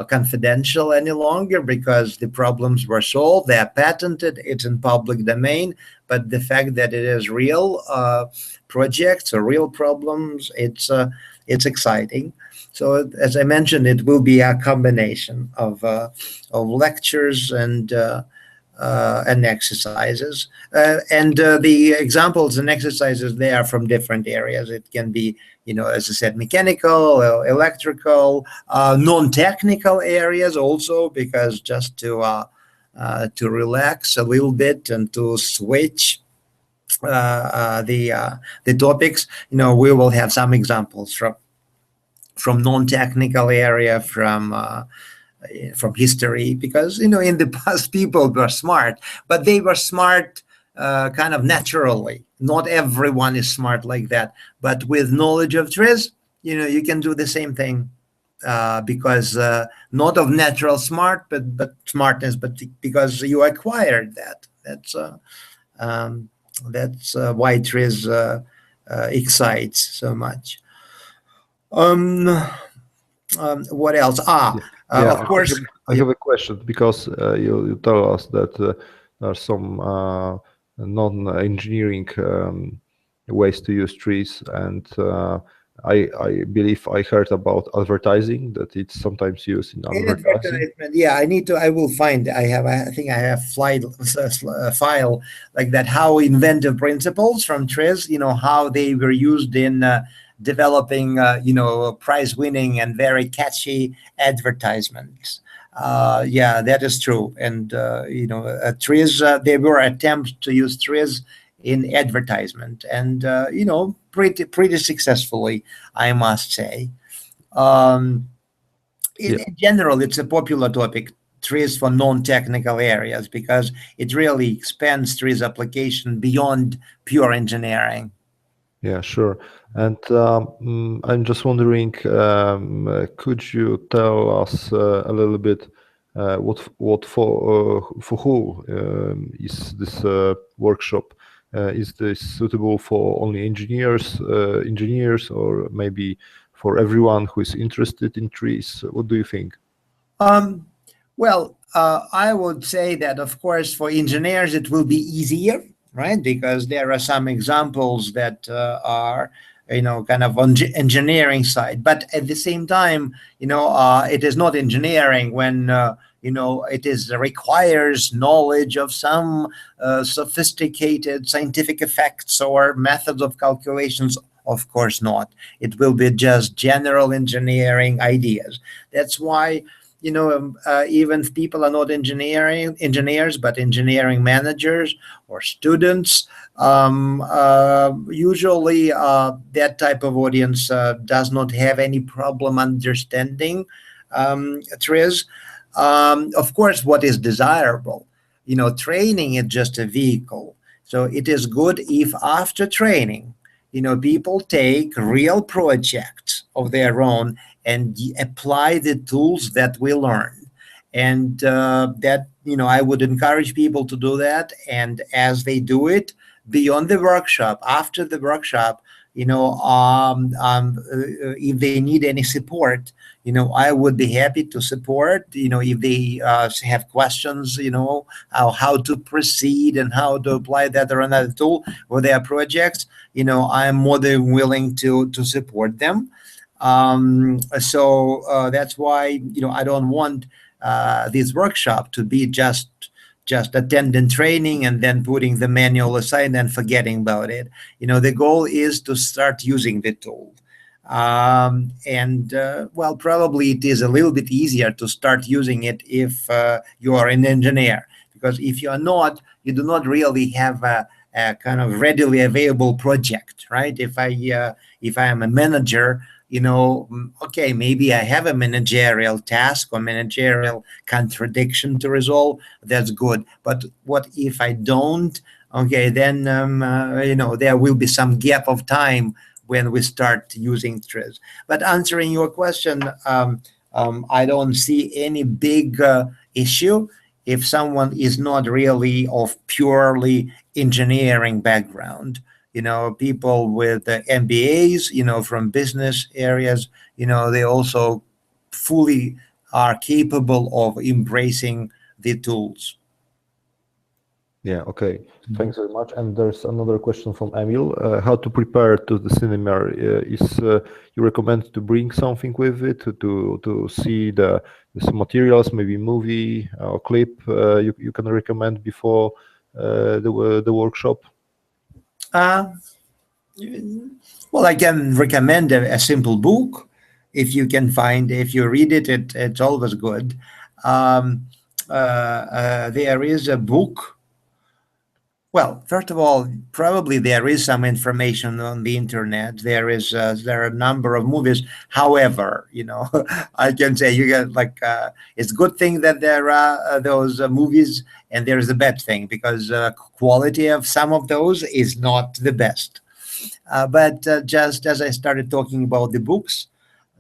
confidential any longer, because the problems were solved. They are patented. It's in public domain. But the fact that it is real projects or real problems, it's exciting. So as I mentioned, it will be a combination of lectures and exercises. And the examples and exercises, they are from different areas. It can be, as I said, mechanical, electrical, non-technical areas also, because just to relax a little bit and to switch the topics, we will have some examples from non-technical area, from history, because in the past people were smart, but they were smart kind of naturally. Not everyone is smart like that, but with knowledge of TRIZ, you can do the same thing, because not of natural smart, but smartness, but because you acquired that. That's why TRIZ excites so much. Um, what else? Yeah, Of course. I have a question because you tell us that there are some non-engineering ways to use trees, and I believe I heard about advertising, that it's sometimes used in In advertising. advertisement, yeah, I will find, I think I have a file like that, how inventive principles from TRIZ, how they were used in developing, prize winning and very catchy advertisements. Yeah, that is true. And, TRIZ, there were attempts to use TRIZ in advertisement and, pretty successfully, I must say. Um, Yeah, in general, it's a popular topic, trees for non-technical areas, because it really expands trees application beyond pure engineering. yeah, sure. And I'm just wondering, could you tell us a little bit what for who is this workshop? Is this suitable for only engineers, or maybe for everyone who is interested in trees? What do you think? Um, well, I would say that, of course, for engineers, it will be easier, right? Because there are some examples that are, kind of on engineering side. But at the same time, it is not engineering when, requires knowledge of some sophisticated scientific effects or methods of calculations. Of course not. It will be just general engineering ideas. That's why even if people are not engineers, but engineering managers or students, usually that type of audience does not have any problem understanding TRIZ. Of course, what is desirable, training is just a vehicle. So it is good if after training, people take real projects of their own and apply the tools that we learn. And that, I would encourage people to do that. And as they do it, beyond the workshop, after the workshop, if they need any support, I would be happy to support, if they have questions, how to proceed and how to apply that or another tool for their projects, I'm more than willing to support them. So that's why, I don't want this workshop to be just attending training and then putting the manual aside and forgetting about it. The goal is to start using the tool. And well, probably it is a little bit easier to start using it if you are an engineer, because if you are not, you do not really have a kind of readily available project, right? If I am a manager, okay, maybe I have a managerial task or managerial contradiction to resolve. That's good. But what if I don't? Okay, then there will be some gap of time when we start using TRIZ. But answering your question, I don't see any big issue if someone is not really of purely engineering background. People with MBAs, from business areas, they also fully are capable of embracing the tools. Yeah, okay. Thanks very much. And there's another question from Emil. How to prepare to the cinema? You recommend to bring something with it to see the materials, maybe movie or clip you can recommend before the workshop? Well, I can recommend a simple book. If you can find, if you read it, it's always good. There is a book. Well, first of all, probably there is some information on the internet. There are a number of movies. However, I can say you get it's a good thing that there are those movies, and there is a bad thing, because quality of some of those is not the best. But just as I started talking about the books,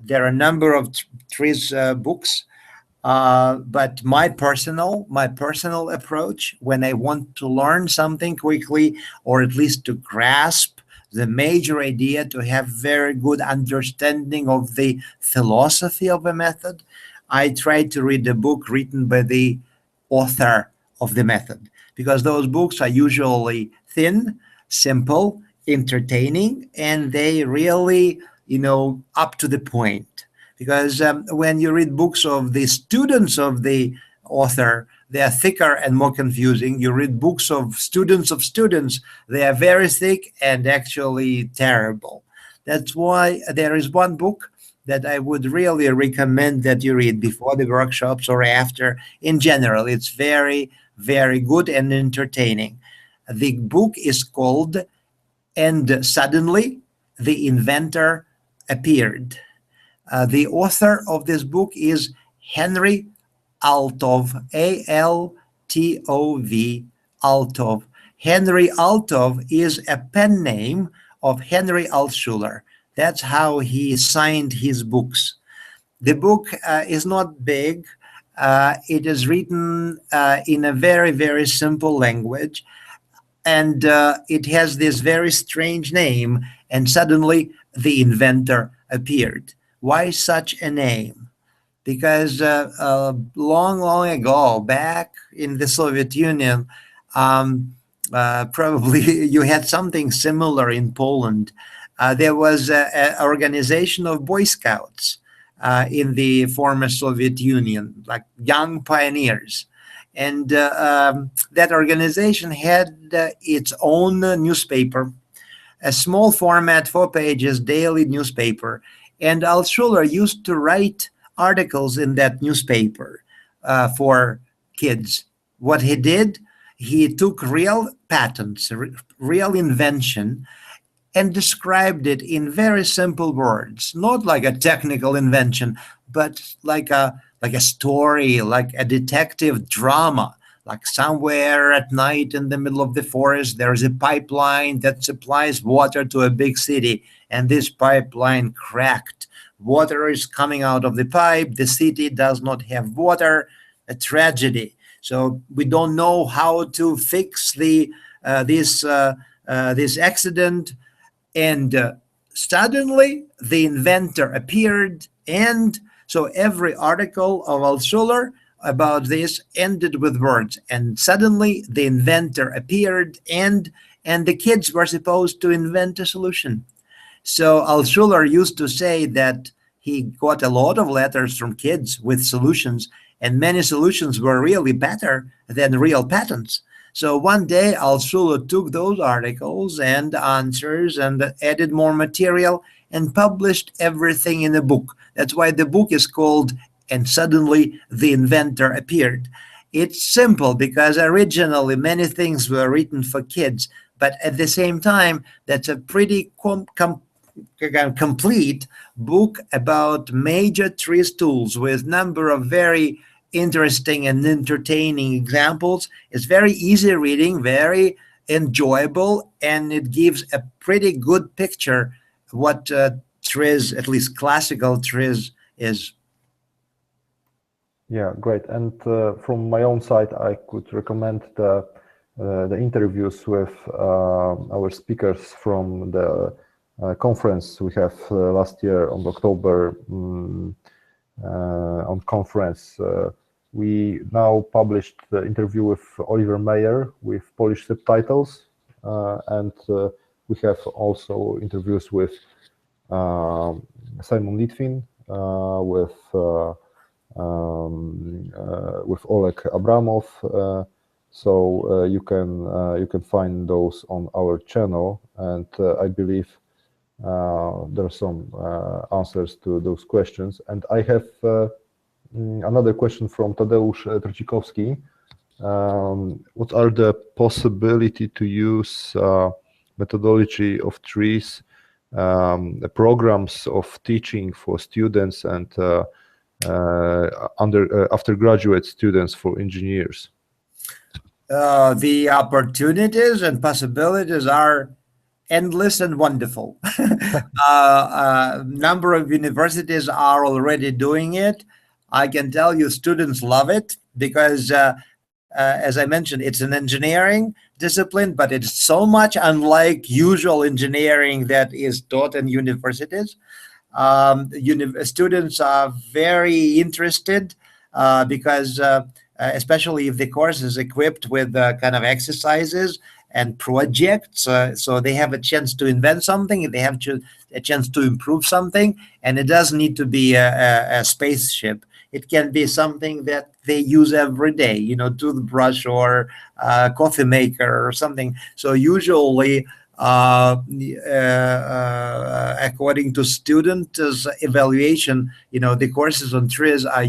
there are a number of TRIZ books. But my personal approach, when I want to learn something quickly, or at least to grasp the major idea, to have very good understanding of the philosophy of a method, I try to read a book written by the author of the method, because those books are usually thin, simple, entertaining, and they really, up to the point. Because when you read books of the students of the author, they are thicker and more confusing. You read books of students, they are very thick and actually terrible. That's why there is one book that I would really recommend that you read before the workshops or after. In general, it's very, very good and entertaining. The book is called "And Suddenly the Inventor Appeared." The author of this book is Henry Altov, A-L-T-O-V, Altov. Henry Altov is a pen name of Henry Altschuler. That's how he signed his books. The book is not big. It is written in a very, very simple language. And it has this very strange name. And suddenly the inventor appeared. Why such a name? Because long, long ago, back in the Soviet Union, probably you had something similar in Poland. There was an organization of Boy Scouts in the former Soviet Union, like young pioneers. And that organization had its own newspaper, a small format, 4 pages, daily newspaper. And Altschuler used to write articles in that newspaper for kids. What he did, he took real patents, real invention, and described it in very simple words, not like a technical invention, but like a story, like a detective drama. Like somewhere at night in the middle of the forest, there's a pipeline that supplies water to a big city, and this pipeline cracked. Water is coming out of the pipe. The city does not have water. A tragedy. So we don't know how to fix this accident. And suddenly the inventor appeared. And so every article of Altschuler about this ended with words. And suddenly the inventor appeared, and the kids were supposed to invent a solution. So Altschuler used to say that he got a lot of letters from kids with solutions, and many solutions were really better than real patents. So one day Altschuler took those articles and answers and added more material and published everything in a book. That's why the book is called "And Suddenly the Inventor Appeared." It's simple because originally many things were written for kids, but at the same time, that's a pretty complete book about major TRIZ tools with number of very interesting and entertaining examples. It's very easy reading, very enjoyable, and it gives a pretty good picture what TRIZ, at least classical TRIZ, is. Yeah, great. And from my own side, I could recommend the interviews with our speakers from the conference we have last year on October on conference. We now published the interview with Oliver Meyer with Polish subtitles, and we have also interviews with Simon Litvin, with Oleg Abramov. So you can find those on our channel, and I believe there are some answers to those questions. And I have another question from Tadeusz Trocikowski. What are the possibility to use methodology of TRIZ, programs of teaching for students and after-graduate students for engineers? The opportunities and possibilities are endless and wonderful. Number of universities are already doing it. I can tell you students love it because as I mentioned, it's an engineering discipline, but it's so much unlike usual engineering that is taught in universities. Students are very interested because especially if the course is equipped with kind of exercises and projects, so they have a chance to invent something, they have a chance to improve something, and it doesn't need to be a spaceship. It can be something that they use every day, you know, toothbrush or coffee maker or something. So usually, according to students' evaluation, you know, the courses on TRIZ are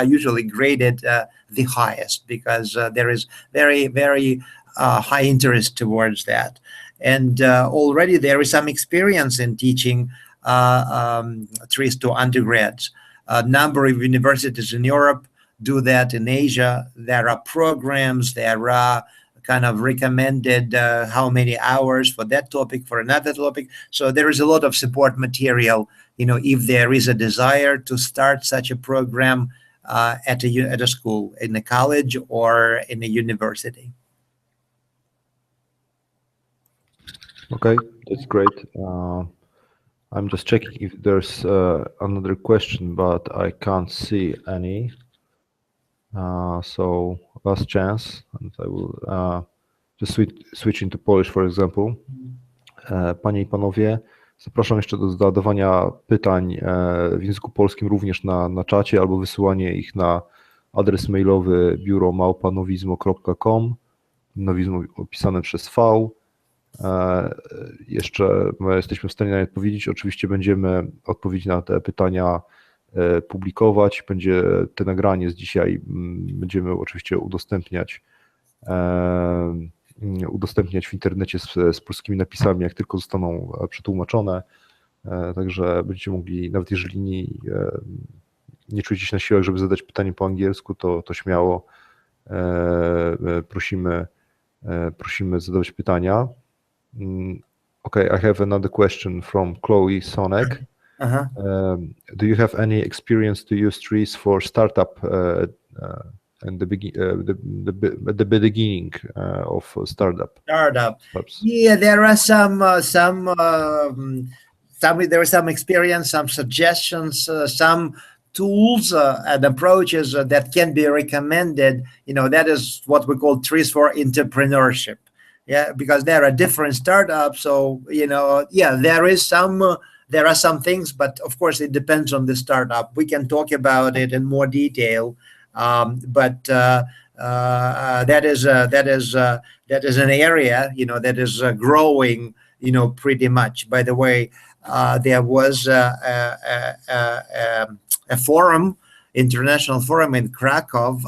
usually graded the highest because there is very high interest towards that. And already there is some experience in teaching TRIZ to undergrads. A number of universities in Europe do that. In Asia, there are programs, there are kind of recommended how many hours for that topic, for another topic. So there is a lot of support material, you know, if there is a desire to start such a program at a school, in a college or in a university. Okay, that's great. I'm just checking if there's another question, but I can't see any. So last chance, and I will just switch into Polish, for example. Panie i panowie, zapraszam jeszcze do zadawania pytań w języku polskim również na czacie albo wysyłanie ich na adres mailowy biuro@nowizmo.com, nowizmo opisane przez V. Jeszcze jesteśmy w stanie na nie odpowiedzieć. Oczywiście będziemy odpowiedzi na te pytania publikować. Będzie te nagranie z dzisiaj, będziemy oczywiście udostępniać w internecie z polskimi napisami, jak tylko zostaną przetłumaczone. Także będziecie mogli, nawet jeżeli nie czujecie się na siłach, żeby zadać pytanie po angielsku, to śmiało prosimy zadawać pytania. Okay, I have another question from Chloe Sonek. Do you have any experience to use TRIZ for startup at the beginning of startup? Yeah, there are there is some experience, some suggestions, some tools and approaches that can be recommended. You know, that is what we call TRIZ for entrepreneurship. Yeah, because there are different startups. So, you know, yeah, there are some things, but of course it depends on the startup. We can talk about it in more detail, but that is an area, you know, that is growing, you know, pretty much. By the way, there was a forum, international forum in Krakow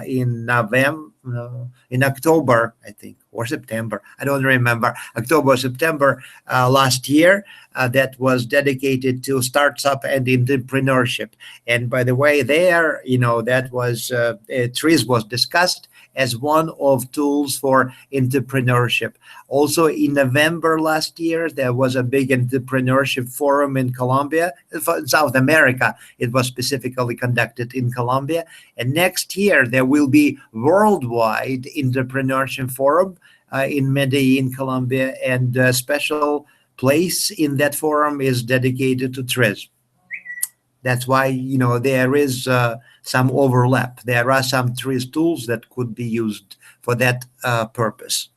in October, I think, or September. I don't remember. October, September last year, that was dedicated to startup and entrepreneurship. And by the way, there, you know, that was TRIZ was discussed as one of tools for entrepreneurship. Also in November last year, there was a big entrepreneurship forum in Colombia, South America. It was specifically conducted in Colombia. And next year, there will be worldwide entrepreneurship forum in Medellin, Colombia, and a special place in that forum is dedicated to TRIZ. That's why, you know, there is some overlap. There are some TRIZ tools that could be used for that purpose.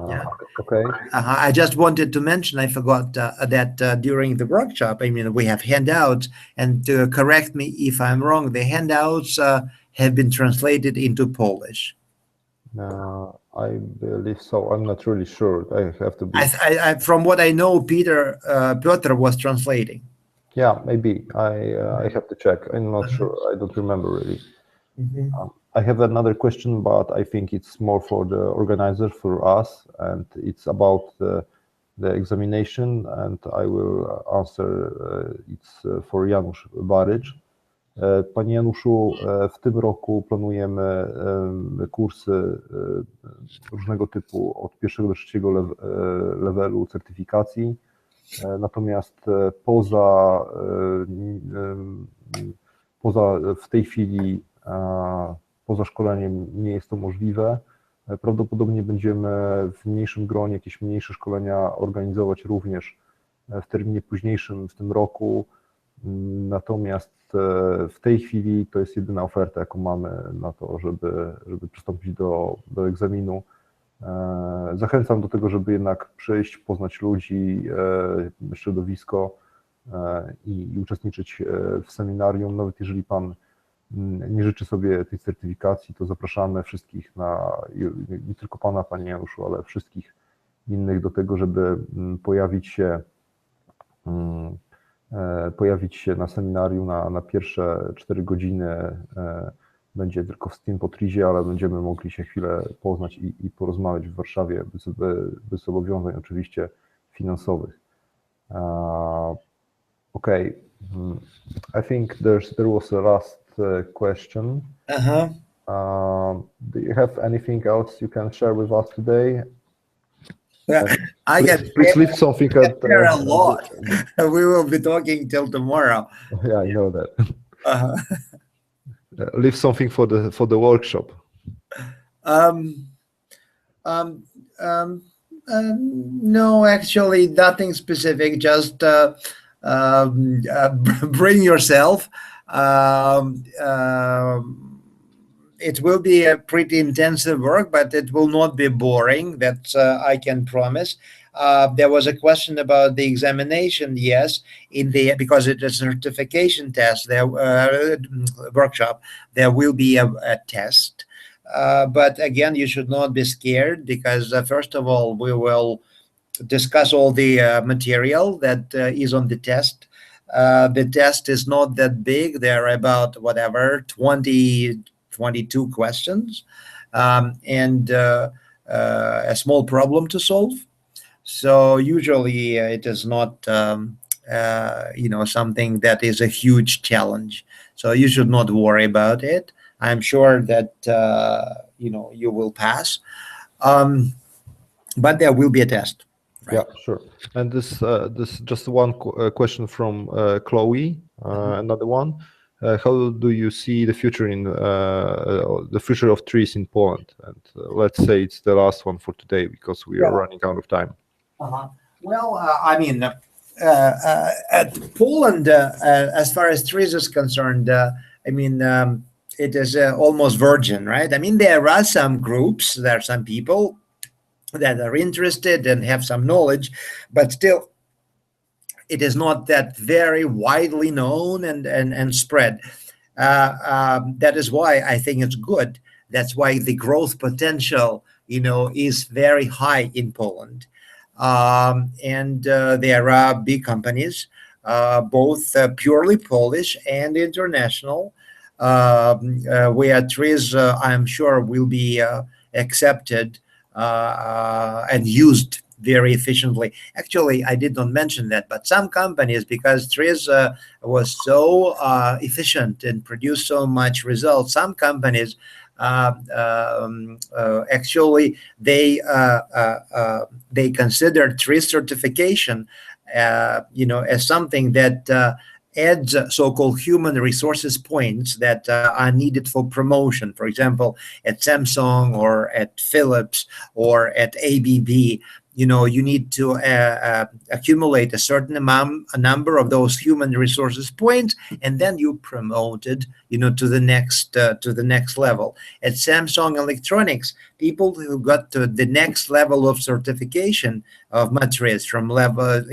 Yeah. Okay. I just wanted to mention, I forgot that during the workshop, I mean, we have handouts, and to correct me if I'm wrong, the handouts have been translated into Polish. I believe so. I'm not really sure. I have to be. From what I know, Piotr was translating. Yeah, maybe. I have to check. I'm not sure. I don't remember really. I have another question, but I think it's more for the organizer, for us, and it's about the examination, and I will answer. It's for Janusz Barycz. Panie Januszu, w tym roku planujemy kursy różnego typu od pierwszego do trzeciego levelu certyfikacji. Natomiast poza w tej chwili Poza szkoleniem nie jest to możliwe. Prawdopodobnie będziemy w mniejszym gronie jakieś mniejsze szkolenia organizować również w terminie późniejszym w tym roku. Natomiast w tej chwili to jest jedyna oferta, jaką mamy na to, żeby przystąpić do egzaminu. Zachęcam do tego, żeby jednak przyjść, poznać ludzi, środowisko i uczestniczyć w seminarium. Nawet jeżeli Pan nie życzy sobie tej certyfikacji, to zapraszamy wszystkich, nie tylko Pana, Panie Januszu, ale wszystkich innych do tego, żeby pojawić się na seminarium na pierwsze 4 godziny. Będzie tylko w Steam po TRIZ-ie, ale będziemy mogli się chwilę poznać i porozmawiać w Warszawie, bez zobowiązań oczywiście finansowych. Okay, I think there was a last question. Do you have anything else you can share with us today? Please leave something at a lot. We will be talking till tomorrow. Yeah, I know that. Leave something for the workshop. No, actually, nothing specific. Just bring yourself. It will be a pretty intensive work, but it will not be boring. That I can promise. There was a question about the examination. Yes, because it is a certification test. There workshop. There will be a test. But again, you should not be scared because first of all, we will discuss all the material that is on the test. The test is not that big. There are about 22 questions and a small problem to solve. So usually it is not, something that is a huge challenge. So you should not worry about it. I'm sure that, you will pass. But there will be a test. Right? Yeah, sure. And this just one question from Chloe, another one. How do you see the future the future of TRIZ in Poland? And let's say it's the last one for today because we are running out of time. Well, at Poland, as far as TRIZ is concerned, it is almost virgin, right? There are some groups, there are some people that are interested and have some knowledge, but still, it is not that very widely known and spread. That is why I think it's good. That's why the growth potential, is very high in Poland. And there are big companies, both purely Polish and international, where TRIZ, I'm sure, will be accepted and used very efficiently. Actually, I did not mention that, but some companies, because TRIZ was so efficient and produced so much results, some companies actually they consider TRIZ certification, as something that adds so-called human resources points that are needed for promotion. For example, at Samsung or at Philips or at ABB, you need to accumulate a certain number of those human resources points, and then you promoted, to the next level. At Samsung Electronics, people who got to the next level of certification of MA TRIZ from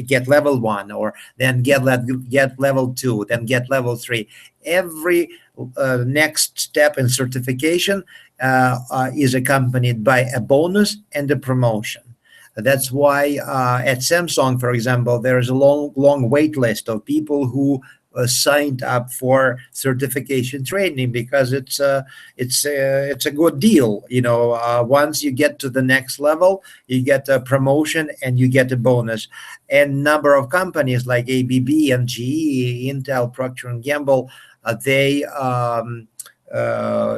get level 1, or then get level 2, then get level 3. Every next step in certification is accompanied by a bonus and a promotion. That's why at Samsung, for example, there is a long wait list of people who signed up for certification training because it's a good deal. Once you get to the next level, you get a promotion and you get a bonus. And number of companies like ABB and GE, Intel, Procter and Gamble, they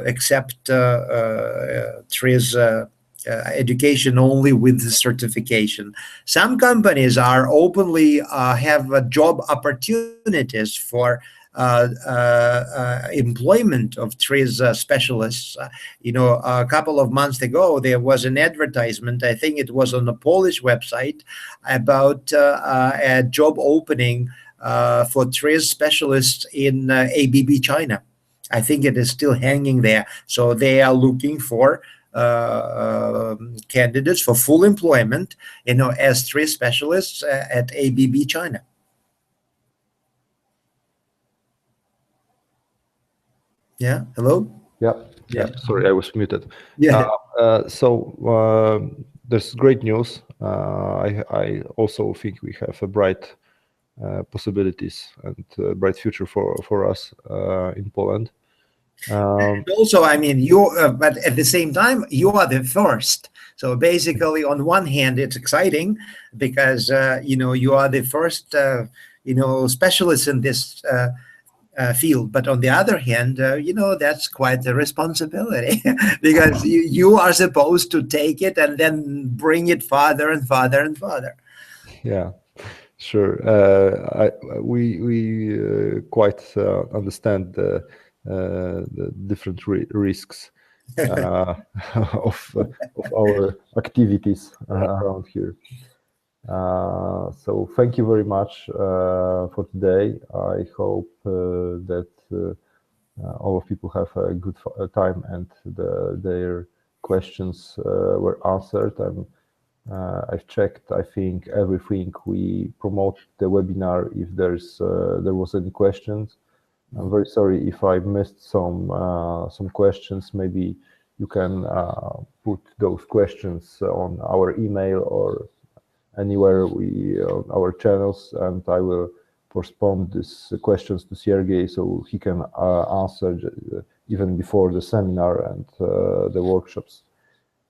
accept TRIZ education only with the certification. Some companies are openly have job opportunities for employment of TRIZ specialists. A couple of months ago, there was an advertisement, I think it was on a Polish website, about a job opening for TRIZ specialists in ABB China. I think it is still hanging there. So they are looking for candidates for full employment, as TRIZ specialists at ABB China. Yeah. Hello. Yeah. Sorry, I was muted. Yeah. There's great news. I also think we have a bright possibilities and bright future for us in Poland. And also, I mean, but at the same time, you are the first. So basically, on one hand, it's exciting because you are the first specialist in this field. But on the other hand, that's quite a responsibility because you are supposed to take it and then bring it farther and farther and farther. Yeah. Sure. We quite understand the different risks of our activities around here. So thank you very much for today. I hope that all of people have a good time and their questions were answered. I've checked, I think, everything. We promote the webinar if there was any questions. I'm very sorry if I missed some questions. Maybe you can put those questions on our email or anywhere on our channels, and I will postpone these questions to Sergey so he can answer even before the seminar and the workshops.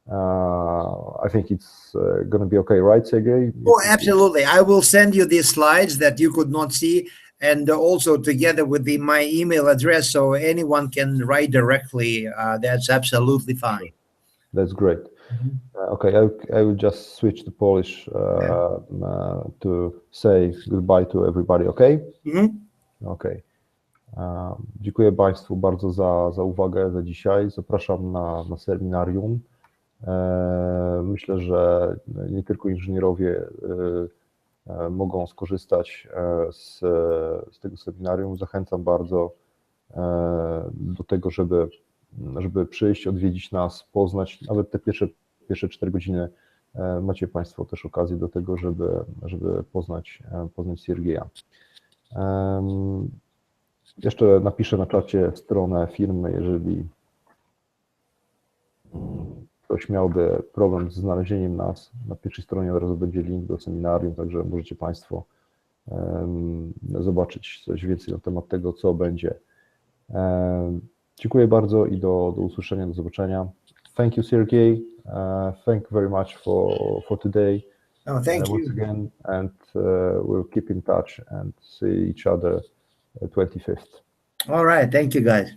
I think it's going to be okay, right, Sergey? Oh, absolutely. I will send you these slides that you could not see, and also together with my email address, so anyone can write directly. That's absolutely fine. That's great. Okay, I will just switch to Polish to say goodbye to everybody, okay? Okay. Dziękuję Państwu bardzo za uwagę za dzisiaj. Zapraszam na seminarium. Myślę, że nie tylko inżynierowie mogą skorzystać z tego seminarium. Zachęcam bardzo do tego, żeby przyjść, odwiedzić nas, poznać. Nawet te pierwsze 4 godziny macie Państwo też okazję do tego, żeby poznać Sergeja. Jeszcze napiszę na czacie stronę firmy, jeżeli ktoś miałby problem z znalezieniem nas. Na pierwszej stronie od razu będzie link do seminarium, także możecie Państwo zobaczyć coś więcej na temat tego, co będzie. Dziękuję bardzo i do usłyszenia, do zobaczenia. Thank you, Sergey. Thank you very much for today. Oh, thank you. Once again, and we'll keep in touch and see each other 25th. All right. Thank you, guys.